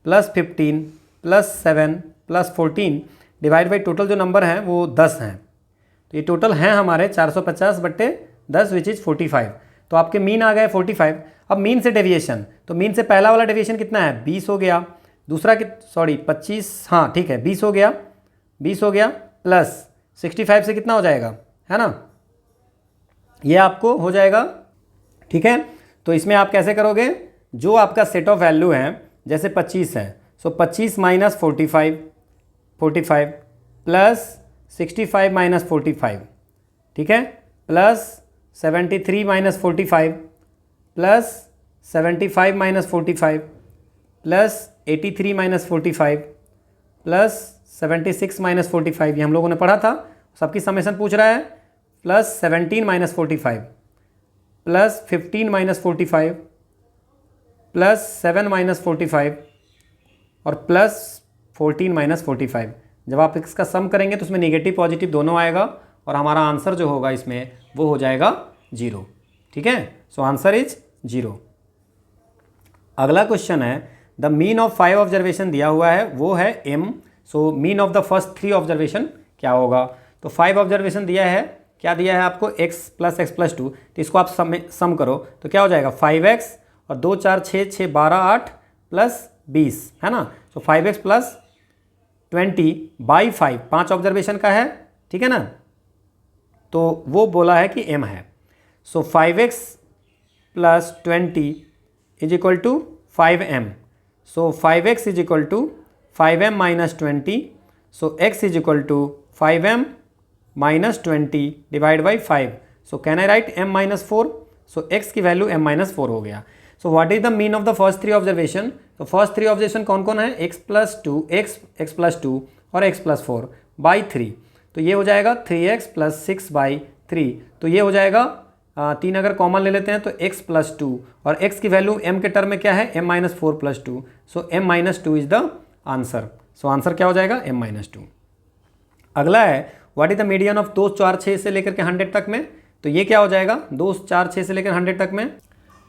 + 15 + 7 + 14 डिवाइड बाई टोटल जो नंबर है वो 10 हैं। तो ये टोटल हैं हमारे 450/10 विच इज़ 45। तो आपके मीन आ गए 45। अब मीन से डेविएशन, तो मीन से पहला वाला डेविएशन कितना है? 20 हो गया। दूसरा 25, हाँ ठीक है 20 हो गया, 20 हो गया प्लस 65 से कितना हो जाएगा, है ना, ये आपको हो जाएगा, ठीक है। तो इसमें आप कैसे करोगे? जो आपका सेट ऑफ वैल्यू है, जैसे 25 है, सो 25 - 45 प्लस 65 - 45, ठीक है, प्लस 73 - 45 प्लस 75 - 45 प्लस 83 - 45 प्लस 76 - 45, ये हम लोगों ने पढ़ा था, सबकी समेशन पूछ रहा है, प्लस 17 - 45 प्लस 15 - 45 प्लस 7 - 45 और प्लस 14 - 45। जब आप इसका सम करेंगे तो उसमें नेगेटिव पॉजिटिव दोनों आएगा और हमारा आंसर जो होगा इसमें वो हो जाएगा 0, ठीक है। So answer is 0। अगला क्वेश्चन है द मीन ऑफ 5 ऑब्जर्वेशन दिया हुआ है वो है m। So mean of the first 3 observation क्या होगा? तो 5 ऑब्जर्वेशन दिया है, क्या दिया है आपको? x + x + 2। तो इसको आप सम करो तो क्या हो जाएगा? 5x और 2 4 6 6 12 8 प्लस 20, है ना। सो 5x + 20/5, 5 ऑब्जर्वेशन का है, ठीक है ना। तो वो बोला है कि m है। सो 5x + 20 = 5m। So 5x = 5m - 20। So x = 5m - 20 divide by 5। So can I right m - 4? So x की वैल्यू m - 4 हो गया। So what is the mean of the first 3 observation? तो फर्स्ट 3 ऑब्जर्वेशन कौन कौन है? x + 2, x + 2 और x + 4/3। तो ये हो जाएगा 3x + 6/3। तो ये हो जाएगा 3 अगर कॉमन ले लेते हैं तो x + 2 और x की वैल्यू m के टर्म में क्या है? m - 4 + 2। So m - 2 is the answer. So answer क्या हो जाएगा? m - 2। अगला है what is the median of 2 4 6 से लेकर के 100 तक में? तो ये क्या हो जाएगा? 2 4 6 से लेकर 100 तक में।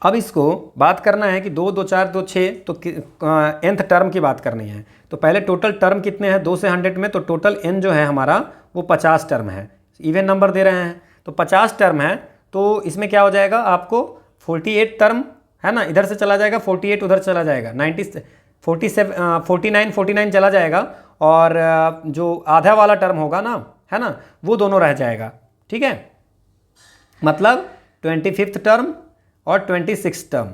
अब इसको बात करना है कि 2 2 4 2 6, तो nth टर्म की बात करनी है। तो पहले टोटल टर्म कितने हैं 2 से 100 में? तो टोटल n जो है हमारा वो 50 टर्म है, इवन नंबर दे रहे हैं तो 50 टर्म है। तो इसमें क्या हो जाएगा आपको? 48 टर्म, है ना, इधर से चला जाएगा, 48 उधर चला जाएगा, 49 चला जाएगा, और जो आधा वाला टर्म होगा ना, है ना, वो दोनों रह जाएगा, ठीक है। मतलब 25th टर्म और 26th टर्म,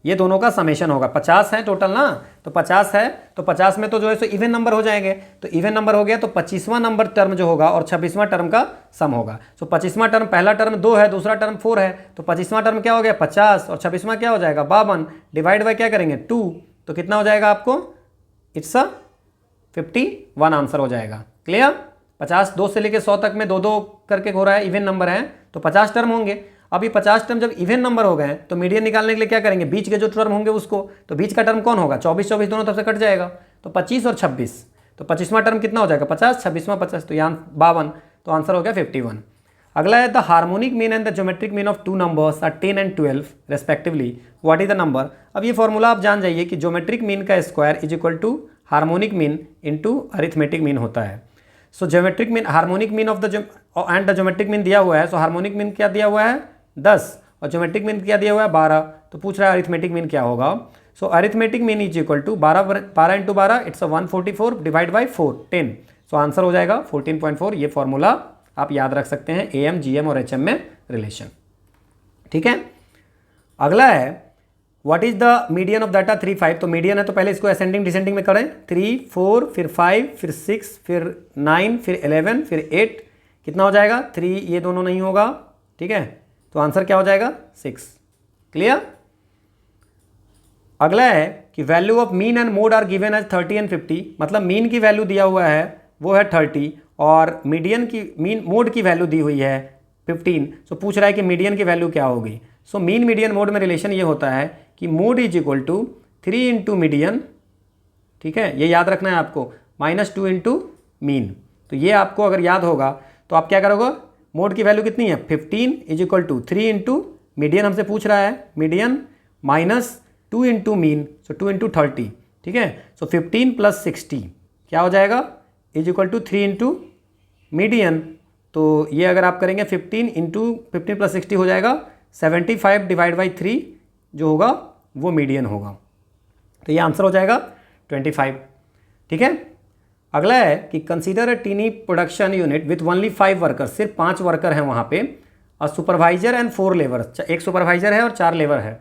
ये दोनों का समेशन होगा। 50 है टोटल ना, तो 50 है, तो 50 में तो जो है सो इवन नंबर हो जाएंगे। तो इवन नंबर हो गया तो 25वां नंबर टर्म जो होगा और 26वां टर्म का सम होगा। सो 25वां टर्म, पहला टर्म 2 है, दूसरा टर्म 4 है, तो 25वां टर्म क्या हो गया? 50 और 26वां क्या हो जाएगा? 52 डिवाइड बाई क्या करेंगे? 2। तो कितना हो जाएगा आपको? इट्स 51 आंसर हो जाएगा। क्लियर? 50 2 से लेकर 100 तक में 2 2 करके हो रहा है, इवन नंबर है तो 50 टर्म होंगे। अब ये 50 टर्म जब इवन नंबर हो गए हैं तो मीडियन निकालने के लिए क्या करेंगे, बीच के जो टर्म होंगे उसको, तो बीच का टर्म कौन होगा, 24 24 दोनों तरफ से कट जाएगा, तो 25 और 26, तो 25वां टर्म कितना हो जाएगा 50, 26वां 50, तो यहाँ 52, तो आंसर हो गया 51। अगला है the harmonic mean and the geometric mean of two numbers are 10 and 12 respectively, what is the number. अब ये फॉर्मूला आप जान जाइए कि ज्योमेट्रिक मीन का square is equal to harmonic mean into arithmetic mean होता है। So geometric mean, harmonic mean of the and the geometric mean दिया हुआ है, सो हार्मोनिक मीन क्या दिया हुआ है 10 और ज्योमेट्रिक मीन क्या दिया हुआ है 12, तो पूछ रहा है अरिथमेटिक मीन क्या होगा। So arithmetic mean is equal to 12 into 12 it's 144 divide by 4 10, so answer हो जाएगा 14.4। ये फॉर्मूला आप याद रख सकते हैं AM, GM और HM में रिलेशन, ठीक है। अगला है what is the median of data 3 5, तो मीडियन है तो पहले इसको असेंडिंग डिसेंडिंग में करें, 3 4 फिर 5 फिर 6 फिर 9 फिर 11 फिर 8, कितना हो जाएगा 3, ये दोनों नहीं होगा, ठीक है, तो आंसर क्या हो जाएगा 6, क्लियर। अगला है कि value of mean and mode are given as 30 and 50, मतलब मीन की वैल्यू दिया हुआ है वो है 30 और मीडियन की मोड की वैल्यू दी हुई है 15, सो पूछ रहा है कि मीडियन की वैल्यू क्या होगी। सो मीन मीडियन मोड में रिलेशन ये होता है कि mode is equal to 3 into median, ठीक है, ये याद रखना है आपको, -2 इंटू मीन, तो ये आपको अगर याद होगा तो आप क्या करोगे, मोड की वैल्यू कितनी है 15 is equal to 3 into median हमसे पूछ रहा है, median -2 into mean, so 2 into 30, ठीक है, सो 15 + 60 क्या हो जाएगा is equal to 3 into median, तो ये अगर आप करेंगे 15 + 60 हो जाएगा 75 डिवाइड बाई 3 जो होगा वो मीडियन होगा, तो ये आंसर हो जाएगा 25, ठीक है। अगला है कि consider a tiny production unit with only 5 worker, सिर्फ 5 वर्कर हैं वहाँ पे, और सुपरवाइजर एंड 4 लेबर, एक सुपरवाइजर है और 4 लेबर है।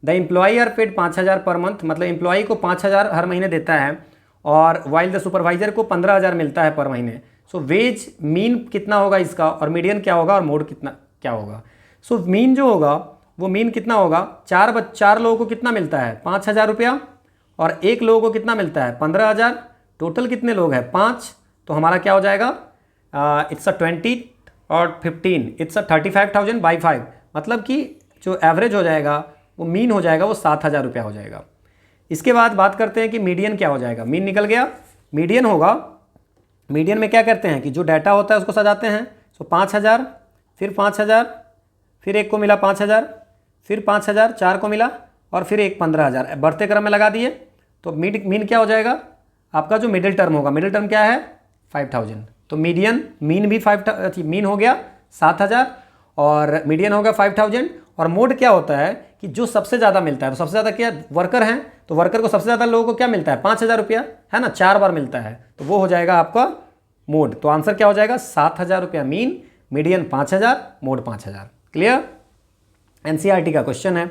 The employee are paid 5000 per month, मतलब एम्प्लॉई को 5000 हर महीने देता है और वाइल द सुपरवाइजर को 15000 मिलता है पर महीने। सो वेज मीन कितना होगा इसका और मीडियन क्या होगा और मोड कितना क्या होगा। सो मीन जो होगा वो मीन कितना होगा, 4 लोगों को कितना मिलता है 5000 रुपया और 1 लोगों को कितना मिलता है 15000, टोटल कितने लोग हैं 5, तो हमारा क्या हो जाएगा इट्स 20 और 15 इट्स 35,000 बाई 5, मतलब कि जो एवरेज हो जाएगा वो मीन हो जाएगा वो 7000 रुपया हो जाएगा। इसके बाद बात करते हैं कि मीडियन क्या हो जाएगा, मीन निकल गया, मीडियन होगा, मीडियन में क्या करते हैं कि जो डाटा होता है उसको सजाते हैं, सो 5000 फिर 5000 फिर एक को मिला 5000 फिर 5000 4 को मिला और फिर एक 15000 बढ़ते क्रम में लगा दिए, तो मीन क्या हो जाएगा आपका जो मिडिल टर्म होगा, मिडिल टर्म क्या है 5000, तो मीडियन मीन भी मीन हो गया 7000 और मीडियन होगा 5000, और मोड क्या होता है कि जो सबसे ज़्यादा मिलता है, तो सबसे ज़्यादा क्या वर्कर हैं, तो वर्कर को सबसे ज़्यादा लोगों को क्या मिलता है 5000 रुपया, है ना, 4 बार मिलता है, तो वो हो जाएगा आपका मोड, तो आंसर क्या हो जाएगा 7000 रुपया mean, median 5000, mode 5000, clear. NCERT का क्वेश्चन है,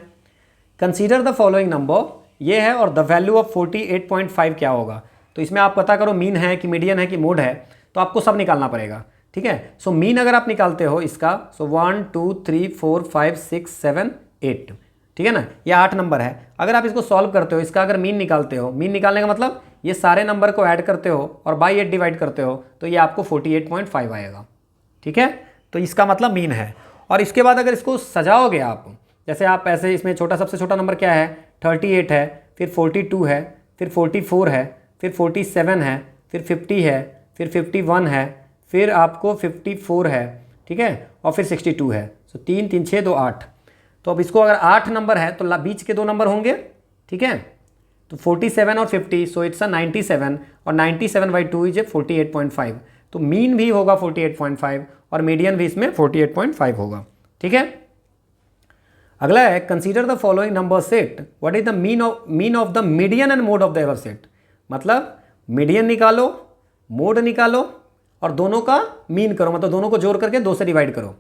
कंसीडर द फॉलोइंग नंबर, ये है और द वैल्यू ऑफ 48.5 क्या होगा, तो इसमें आप पता करो मीन है कि मीडियन है कि मोड है, तो आपको सब निकालना पड़ेगा, ठीक है। सो मीन अगर आप निकालते हो इसका, सो 1 2 3 4 5 6 7 8, ठीक है ना, ये 8 नंबर है। अगर आप इसको सॉल्व करते हो, इसका अगर मीन निकालते हो, मीन निकालने का मतलब ये सारे नंबर को ऐड करते हो और बाई 8 डिवाइड करते हो, तो ये आपको 48.5 आएगा, ठीक है, तो इसका मतलब मीन है। और इसके बाद अगर इसको सजाओगे आप, जैसे आप ऐसे, इसमें छोटा सबसे छोटा नंबर क्या है 38 है, फिर 42 है, फिर 44 है, फिर 47 है, फिर 50 है, फिर 51 है, फिर आपको 54 है, ठीक है, और फिर 62 है, सो 3 3 6 2 8, तो अब इसको अगर 8 नंबर है तो बीच के 2 नंबर होंगे, ठीक है, तो 47 और 50, सो इट्स 97 और 97 बाई 2 इज 48.5, तो मीन भी होगा 48.5 और मीडियन भी इसमें 48.5 होगा, ठीक है। अगला है consider the following number set, what is the mean of the median and mode of the ever set, मतलब मीडियन निकालो, मोड निकालो और दोनों का मीन करो, मतलब दोनों को जोड़ करके 2 से डिवाइड करो।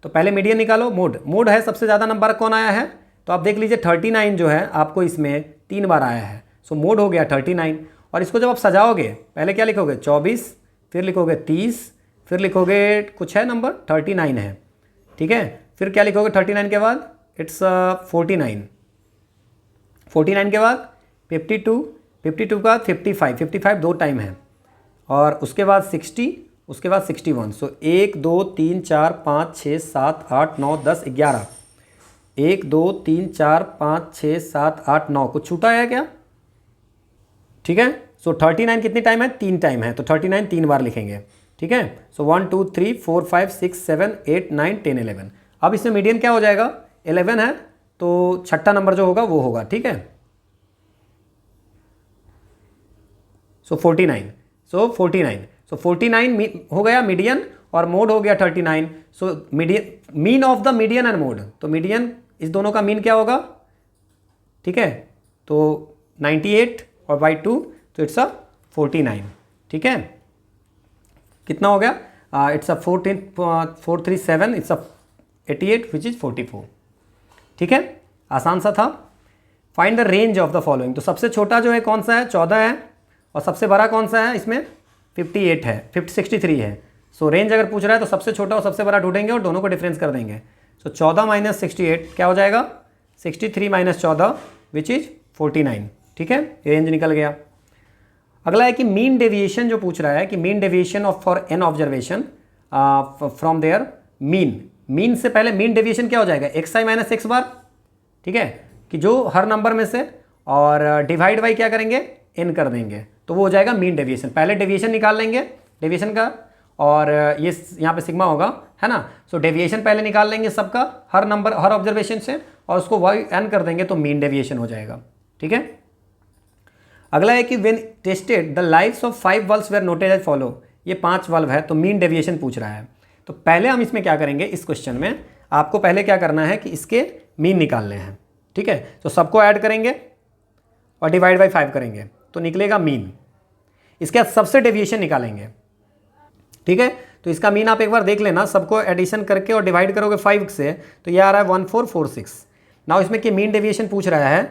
तो पहले मीडियन निकालो, मोड है सबसे ज़्यादा नंबर कौन आया है, तो आप देख लीजिए 39 जो है आपको इसमें 3 बार आया है, सो मोड हो गया 39। और इसको जब आप सजाओगे पहले क्या लिखोगे 24, फिर लिखोगे 30, फिर लिखोगे कुछ है नंबर 39 है, ठीक है, फिर क्या लिखोगे 39 के बाद इट्स 49, 49 के बाद 52, 52 के बाद 55, 55 2 टाइम है, और उसके बाद 60 उसके बाद 61। सो 1 2 3 4 5 6 7 8 9 10 11। 1 2 3 4 5 6 7 8 9, कुछ छूटा है क्या? ठीक है। सो 39 कितनी टाइम है? 3 टाइम है, तो 39 3 बार लिखेंगे। ठीक है। सो 1 2 3 4 5 6 7 8 9 10 11। अब इसमें मीडियन क्या हो जाएगा? 11 है, तो छठा नंबर जो होगा वो होगा। ठीक है। सो 49। सो 49 हो गया मीडियन और मोड हो गया 39। So median, mean of the median and mode, तो मीडियन इस दोनों का मीन क्या होगा? ठीक है। तो 98 और बाई 2, तो इट्स अ 49। ठीक है। कितना हो गया? It's a 437, it's a 88 which is 44। ठीक है, आसान सा था। Find the range of the following, तो सबसे छोटा जो है कौन सा है? 14 है, और सबसे बड़ा कौन सा है इसमें? 58 है, 63 है। सो रेंज अगर पूछ रहा है तो सबसे छोटा और सबसे बड़ा ढूंढेंगे और दोनों को डिफरेंस कर देंगे। सो 14 माइनस 68 क्या हो जाएगा? 63 माइनस 14 विच इज 49। ठीक है, रेंज निकल गया। अगला है कि मीन डेविएशन जो पूछ रहा है कि mean deviation of for N observation from their mean. मीन से पहले मीन डेविएशन क्या हो जाएगा? X I minus X bar. ठीक है, कि जो हर नंबर में से, और डिवाइड बाई क्या करेंगे? एन कर देंगे, तो वो हो जाएगा मीन डेविएशन। पहले डेविएशन निकाल लेंगे डेविएशन का, और ये यहाँ पे सिग्मा होगा, है ना। सो डेविएशन पहले निकाल लेंगे सबका, हर नंबर हर ऑब्जर्वेशन से, और उसको वाई एन कर देंगे, तो मीन डेविएशन हो जाएगा। ठीक है। अगला है कि when tested the lives of 5 valves were noted as follow. ये 5 वल्व है, तो मीन डेविएशन पूछ रहा है। तो पहले हम इसमें क्या करेंगे? इस क्वेश्चन में आपको पहले क्या करना है कि इसके मीन निकालने हैं। ठीक है, तो सबको ऐड करेंगे और डिवाइड बाई 5 करेंगे, तो निकलेगा मीन। इसके बाद सबसे डेविएशन निकालेंगे। ठीक है, तो इसका मीन आप एक बार देख लेना, सबको एडिशन करके और डिवाइड करोगे 5 से, तो ये आ रहा है 1446। नाउ इसमें कि मीन डेविएशन पूछ रहा है,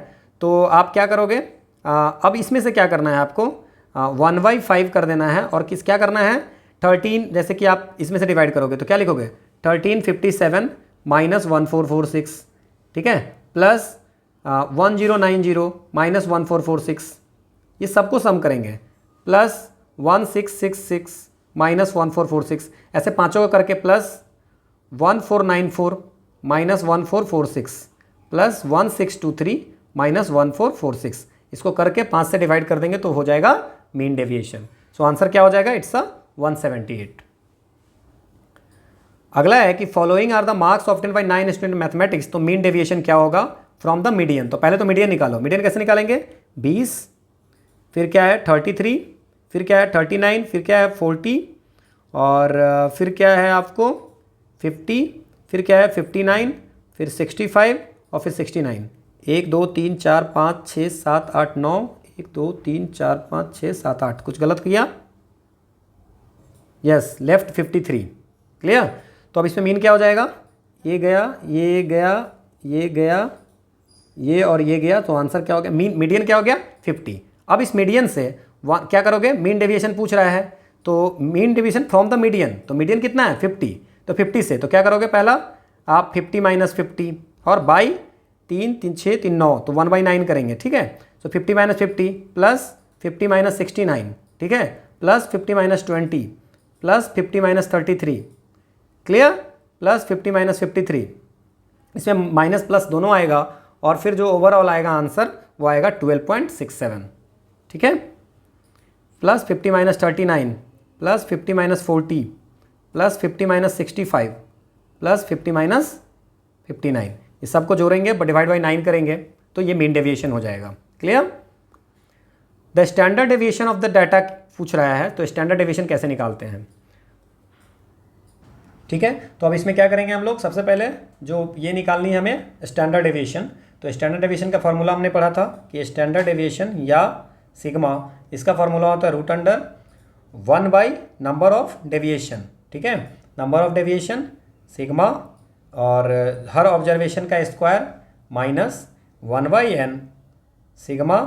तो आप क्या करोगे? अब इसमें से क्या करना है आपको? 1/5 कर देना है, और क्या करना है? 13, जैसे कि आप इसमें से डिवाइड करोगे तो क्या लिखोगे? 1357 माइनस 1446। ठीक है, प्लस 1090 माइनस 1446, ये सबको सम करेंगे, प्लस 1666 माइनस 1446, ऐसे पाँचों को करके प्लस 1494 माइनस 1446 प्लस 1623 माइनस 1446, इसको करके 5 से डिवाइड कर देंगे तो हो जाएगा मीन डेविएशन। सो आंसर क्या हो जाएगा? It's a 178। अगला है कि following are the marks obtain by 9 student mathematics. तो मीन डेविएशन क्या होगा? फ्रॉम द मीडियन। तो पहले तो मीडियन निकालो। मीडियन कैसे निकालेंगे? 20, फिर क्या है 33, फिर क्या है 39, फिर क्या है 40, और फिर क्या है आपको 50, फिर क्या है 59, फिर 65 और फिर 69। 1 2 3 4 5 6 7 8 9, 1 2 3 4 5 6 7 8। कुछ गलत किया? Yes, left 53। क्लियर? तो अब इसमें मीन क्या हो जाएगा? ये गया, ये गया, ये गया, ये और ये गया, तो आंसर क्या हो गया? मीडियन क्या हो गया? 50। अब इस मीडियन से क्या करोगे? मीन डेविएशन पूछ रहा है, तो मीन डेविएशन फ्रॉम द मीडियन, तो मीडियन कितना है? 50। तो 50 से तो क्या करोगे? पहला आप 50 माइनस 50 और बाई 3 3 6 3 9, तो 1/9 करेंगे। ठीक है, तो 50 माइनस 50 प्लस 50 माइनस 69, ठीक है, plus 50 minus 20 plus 50 minus 33। Clear? Plus 50 minus 53, इसमें माइनस प्लस दोनों आएगा, और फिर जो ओवरऑल आएगा आंसर वो आएगा 12.67। ठीक है, plus 50 minus 39 plus 50 minus 40 plus 50 minus 65 plus 50 minus 59, ये सबको जोड़ेंगे डिवाइड बाई 9 करेंगे, तो ये मीन डेविएशन हो जाएगा। Clear? The standard deviation of the data पूछ रहा है, तो स्टैंडर्ड डेविएशन कैसे निकालते हैं? ठीक है, तो अब इसमें क्या करेंगे हम लोग? सबसे पहले जो ये निकालनी है हमें स्टैंडर्ड डेविएशन, तो स्टैंडर्ड डेविएशन का फॉर्मूला हमने पढ़ा था कि स्टैंडर्ड डेविएशन या सिग्मा, इसका फॉर्मूला होता है root under 1 by number of deviation. ठीक है, नंबर ऑफ डेविएशन सिग्मा, और हर ऑब्जर्वेशन का स्क्वायर माइनस 1/n सिग्मा,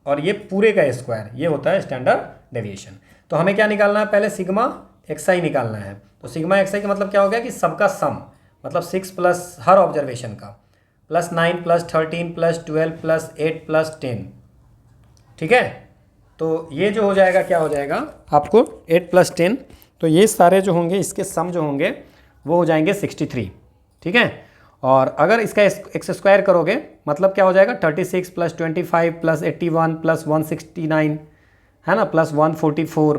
और ये पूरे का स्क्वायर, ये होता है स्टैंडर्ड डेविएशन। तो हमें क्या निकालना है? पहले सिग्मा xi निकालना है। तो सिग्मा xi का मतलब क्या हो गया कि सबका सम, मतलब 6 प्लस हर ऑब्जर्वेशन का, plus 9 plus 13 plus 12 plus 8 plus 10। ठीक है, तो ये जो हो जाएगा क्या हो जाएगा आपको 8 प्लस 10, तो ये सारे जो होंगे इसके सम जो होंगे वो हो जाएंगे 63, ठीक है। और अगर इसका एक्स स्क्वायर करोगे मतलब क्या हो जाएगा 36 + 25 + 81 + 169 है ना, +144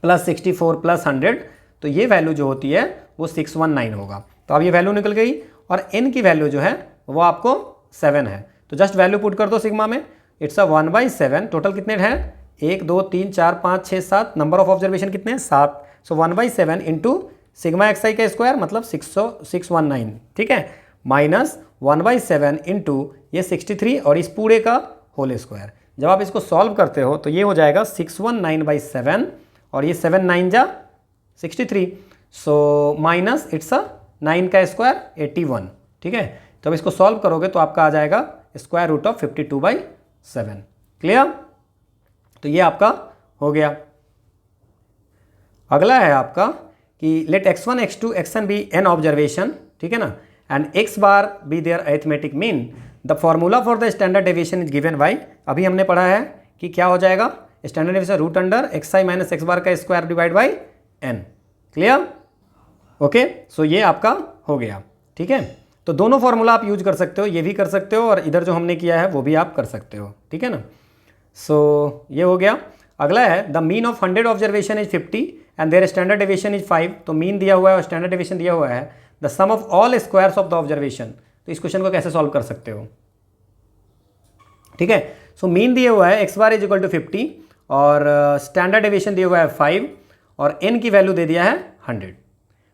+ 64 + 100, तो ये वैल्यू जो होती है वो 619 होगा। तो अब ये वैल्यू निकल गई और n की वैल्यू जो है वो आपको 7 है। तो जस्ट वैल्यू पुट कर दो सिग्मा में, इट्स 1/7। टोटल कितने हैं 1 2 3 4 5 6 7, नंबर ऑफ ऑब्जर्वेशन कितने हैं 7। सो 1/7 इंटू सिग्मा एक्स आई का स्क्वायर मतलब 619, ठीक है, माइनस 1/7 इंटू ये 63 और इस पूरे का होल स्क्वायर। जब आप इसको सॉल्व करते हो तो ये हो जाएगा 619/7 और ये 7 9 जा 63, सो माइनस इट्स 9 का स्क्वायर 81, ठीक है। तो अब इसको सॉल्व करोगे तो आपका आ जाएगा √52/7। क्लियर? तो ये आपका हो गया। अगला है आपका कि let x1 x2 xn be n observation, ठीक है ना, and x bar be their arithmetic mean. The formula for the standard deviation is given by, अभी हमने पढ़ा है कि क्या हो जाएगा standard deviation √xi - x bar का square divide by n। Clear? Okay, so ये आपका हो गया, ठीक है। तो दोनों फॉर्मूला आप यूज कर सकते हो, ये भी कर सकते हो और इधर जो हमने किया है वो भी आप कर सकते हो, ठीक है ना। सो ये हो गया। अगला है the mean of 100 observation is 50 and their standard deviation is 5। तो मीन दिया हुआ है और स्टैंडर्ड डेविएशन दिया हुआ है। The sum of all squares of the observation, तो इस क्वेश्चन को कैसे सॉल्व कर सकते हो, ठीक है। सो मीन दिया हुआ है x bar is equal to 50 और स्टैंडर्ड डेविएशन दिया हुआ है 5 और n की वैल्यू दे दिया है 100।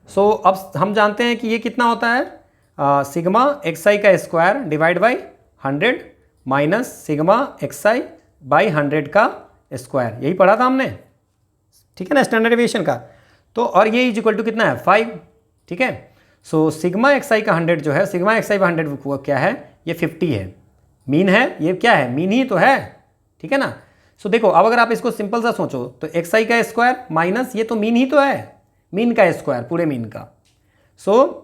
सो अब हम जानते हैं कि ये कितना होता है सिग्मा xi का square divide by 100 minus sigma xi by 100 का स्क्वायर, यही पढ़ा था हमने, ठीक है ना, स्टैंडर्ड डेविएशन का। तो और ये इज इक्वल टू कितना है 5, ठीक है। सो सिग्मा xi का 100 जो है, सिग्मा xi बाई 100 क्या है, ये 50 है, मीन है, ये क्या है मीन ही तो है, ठीक है ना। सो देखो अब अगर आप इसको सिंपल सा सोचो तो xi का स्क्वायर माइनस ये तो मीन ही तो है, मीन का स्क्वायर पूरे मीन का। सो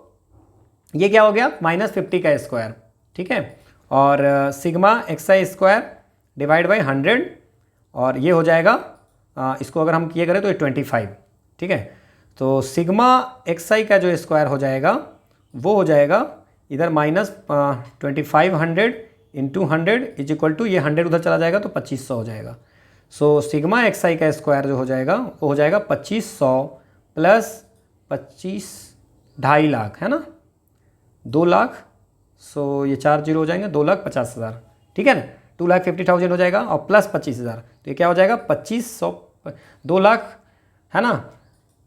ये क्या हो गया -50 का स्क्वायर, ठीक है, और sigma xi square divide by 100 और ये हो जाएगा इसको अगर हम किए करें तो ये 25, ठीक है। तो सिग्मा xi का जो स्क्वायर हो जाएगा वो हो जाएगा इधर -2500 इंटू 100 इज इक्वल टू, ये 100 उधर चला जाएगा तो 2500 हो जाएगा। सो सिग्मा xi का स्क्वायर जो हो जाएगा वो हो जाएगा 2500 प्लस 25 2.5 लाख, है ना, 2 लाख। सो ये 4 जीरो हो जाएंगे, 2,50,000, ठीक है ना, 2,50,000 हो जाएगा और प्लस 25,000, तो ये क्या हो जाएगा 2500, 2 लाख, है ना,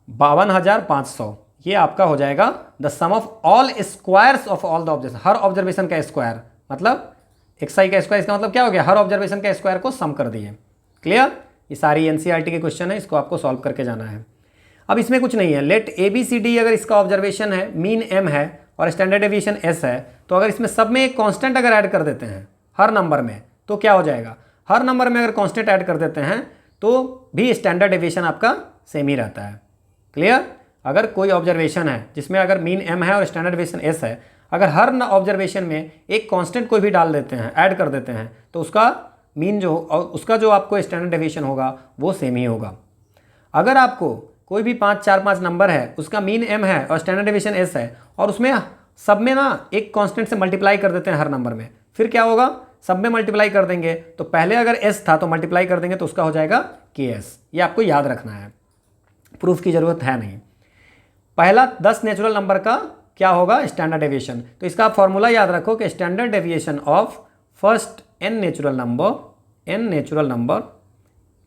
52,500। ये आपका हो जाएगा the sum of all squares of all the observation, हर ऑब्जर्वेशन का स्क्वायर, मतलब xi का स्क्वायर, इसका मतलब क्या हो गया हर ऑब्जर्वेशन का स्क्वायर को सम कर दिए। क्लियर? ये सारी एनसीईआरटी के क्वेश्चन है, इसको आपको सॉल्व करके जाना है। अब इसमें कुछ नहीं है, लेट ABCD अगर इसका ऑब्जर्वेशन है, मीन m है और स्टैंडर्ड डेविएशन s है, तो अगर इसमें सब में एक कांस्टेंट अगर ऐड कर देते हैं हर नंबर में तो क्या हो जाएगा, हर नंबर में अगर कांस्टेंट ऐड कर देते हैं तो भी स्टैंडर्ड डेविएशन आपका सेम ही रहता है। क्लियर? अगर कोई ऑब्जर्वेशन है जिसमें अगर मीन m है और स्टैंडर्ड डेविएशन s है, अगर हर ऑब्जर्वेशन में एक कांस्टेंट कोई भी डाल देते हैं, ऐड कर देते हैं, तो उसका मीन जो उसका जो आपको स्टैंडर्ड डेविएशन होगा वो सेम ही होगा। अगर आपको कोई भी 4-5 नंबर है, उसका मीन m है और स्टैंडर्ड डेविएशन s है और उसमें सब में ना एक कांस्टेंट से मल्टीप्लाई कर देते हैं हर नंबर में, फिर क्या होगा, सब में मल्टीप्लाई कर देंगे तो पहले अगर s था तो मल्टीप्लाई कर देंगे तो उसका हो जाएगा ks। ये आपको याद रखना है, प्रूफ की ज़रूरत है नहीं। पहला 10 नेचुरल नंबर का क्या होगा स्टैंडर्ड डेविएशन, तो इसका आप फॉर्मूला याद रखो कि standard deviation of first n natural number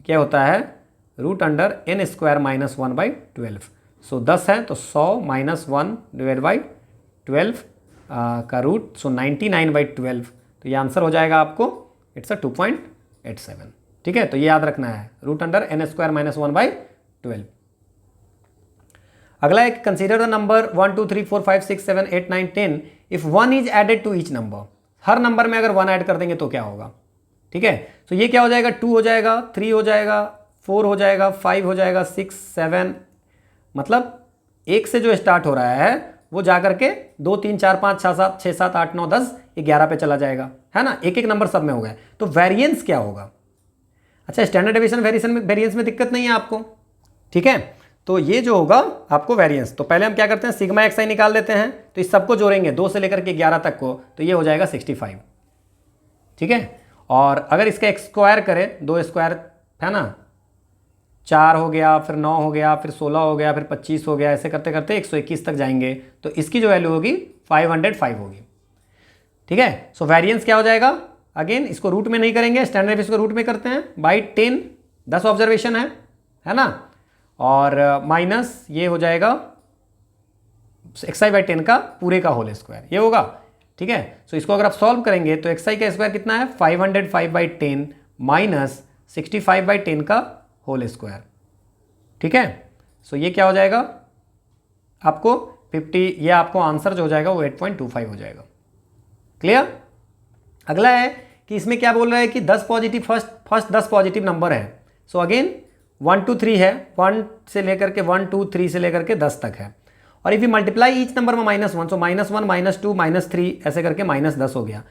क्या होता है √n² - 1/12। सो 10 है तो 100 - 1 डिवाइड बाई 12 का रूट, सो 99/12। तो ये आंसर हो जाएगा आपको, इट्स 2.87, ठीक है। तो ये याद रखना है √n² - 1/12। अगला एक consider the number 1 2 3 4 5 6 7 8 9 10 if 1 is added to each number. हर नंबर में अगर 1 ऐड कर देंगे तो क्या होगा, ठीक है। तो ये क्या हो जाएगा 2 हो जाएगा, 3 हो जाएगा, 4 हो जाएगा, 5 हो जाएगा, 6 7, मतलब 1 से जो स्टार्ट हो रहा है वो जाकर के 2 3 4 5 6 7 8 9 10 11 पे चला जाएगा, है ना, एक एक नंबर सब में हो गया। तो वेरिएंस क्या होगा, अच्छा स्टैंडर्ड डेविएशन वेरिएंस में दिक्कत नहीं है आपको, ठीक है। तो ये जो होगा आपको वेरिएंस, तो पहले हम क्या करते हैं सिग्मा एक्स आई निकाल लेते हैं, तो इस सबको जोड़ेंगे 2 से लेकर के 11 तक को, तो ये हो जाएगा 65, ठीक है। और अगर इसका एक्स स्क्वायर करें, 2 स्क्वायर है ना, 4 हो गया, फिर 9 हो गया, फिर 16 हो गया, फिर 25 हो गया, ऐसे करते करते 121 तक जाएंगे, तो इसकी जो वैल्यू होगी 505 होगी, ठीक है। सो वेरिएंस क्या हो जाएगा, अगेन इसको रूट में नहीं करेंगे, स्टैंडर्ड इसको रूट में करते हैं बाई 10, 10 ऑब्जर्वेशन है ना, और माइनस ये हो जाएगा xi/10 का पूरे का होल स्क्वायर, ये होगा, ठीक है। सो इसको अगर आप सॉल्व करेंगे तो xi का स्क्वायर कितना है 505/10 माइनस 65/10 का होल स्क्वायर, ठीक है। सो ये क्या हो जाएगा आपको 50, ये आपको आंसर जो हो जाएगा वो 8.25 हो जाएगा, क्लियर। अगला है कि इसमें क्या बोल रहा है कि 10 पॉजिटिव फर्स्ट 10 पॉजिटिव नंबर है। सो अगेन 1 2 3 है, 1 से लेकर के 1 2 3 से लेकर के 10 तक है, और if you multiply each number में -1, सो -1 -2 -3 ऐसे करके -10 हो गया,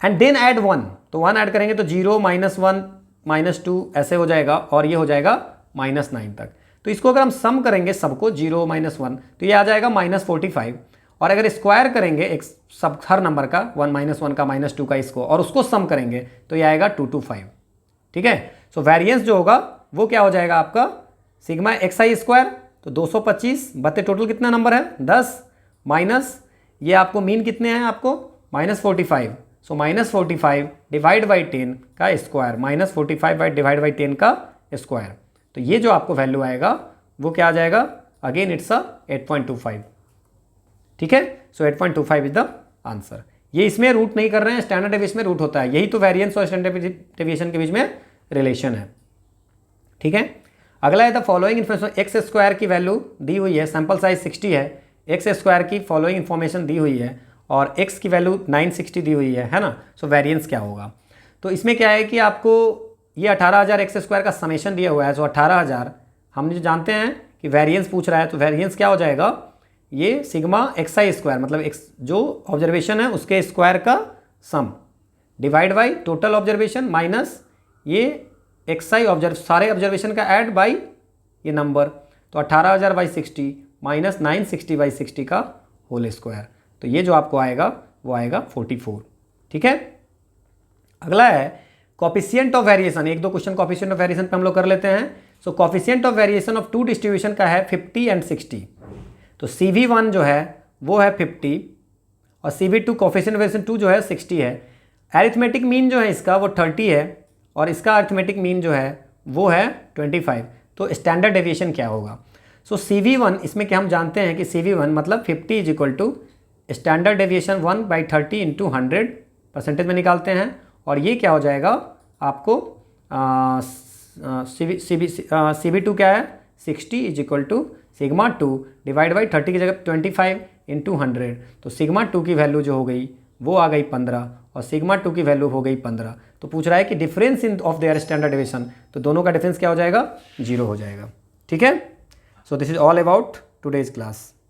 एंड देन ऐड 1, तो 1 ऐड करेंगे तो 0 -1 -2 ऐसे हो जाएगा, और ये हो जाएगा -9 तक। तो इसको अगर हम सम करेंगे सबको 0 -1 तो ये आ जाएगा -45, और अगर स्क्वायर करेंगे एक सब हर नंबर का 1 -1 का -2 का इसको, और उसको सम करेंगे तो ये आएगा 225, ठीक है। सो वेरिएंस जो होगा वो क्या हो जाएगा आपका सिग्मा xi स्क्वायर, तो 225 बते टोटल कितना नंबर है 10, माइनस ये आपको मीन कितने हैं आपको -45, सो -45 डिवाइड बाई 10 का स्क्वायर, -45 डिवाइड बाई 10 का स्क्वायर, तो ये जो आपको वैल्यू आएगा वो क्या आ जाएगा, अगेन इट्स 8.25, ठीक है। सो 8.25 इज द आंसर। ये इसमें रूट नहीं कर रहे हैं, स्टैंडर्ड डेविएशन में रूट होता है, यही तो वेरिएंस और स्टैंडर्ड डेविएशन के बीच में रिलेशन है, ठीक है। अगला है the following information, x square की वैल्यू दी हुई है, सैंपल साइज 60 है, एक्स स्क्वायर की फॉलोइंग इन्फॉर्मेशन दी हुई है, और एक्स की वैल्यू 960 दी हुई है ना। सो वेरिएंस क्या होगा, तो इसमें क्या है कि आपको ये 18,000 एक्स स्क्वायर का समेशन दिया हुआ है, सो 18,000 हम जो जानते हैं कि वेरिएंस पूछ रहा है, तो वेरिएंस क्या हो जाएगा, ये सिग्मा xi स्क्वायर मतलब x जो ऑब्जर्वेशन है उसके स्क्वायर का sum divide by total observation minus ये xi सारे ऑब्जर्वेशन का ऐड बाई ये नंबर, तो 18,000/60 माइनस 960/60 का होल स्क्वायर, तो ये जो आपको आएगा वो आएगा 44, ठीक है। अगला है कॉफिशिएंट ऑफ वेरिएशन, एक दो क्वेश्चन कॉफिशिएंट ऑफ वेरिएशन पे हम लोग कर लेते हैं। So coefficient of variation of 2 distribution का है 50 एंड 60, तो CV1 जो है वो है 50 और CV2 कॉफिशिएंट वेरिएशन 2 जो है 60 है। अरिथमेटिक मीन जो है इसका वो 30 है और इसका अरिथमेटिक मीन जो है वो है 25, तो स्टैंडर्ड डेविएशन क्या होगा। सो CV1 इसमें क्या हम जानते हैं कि CV1 मतलब 50 is equal to standard deviation 1/30 into 100 percentage में निकालते हैं, और ये क्या हो जाएगा आपको CV2 क्या है 60 is equal to sigma 2 divide by 30 की जगह 25 इंटू 100, तो सिग्मा 2 की वैल्यू जो हो गई वो आ गई 15 और सिग्मा 2 की वैल्यू हो गई 15। तो पूछ रहा है कि difference in of their standard deviation, तो दोनों का डिफरेंस क्या हो जाएगा 0 हो जाएगा, ठीक है। So this is all about today's class.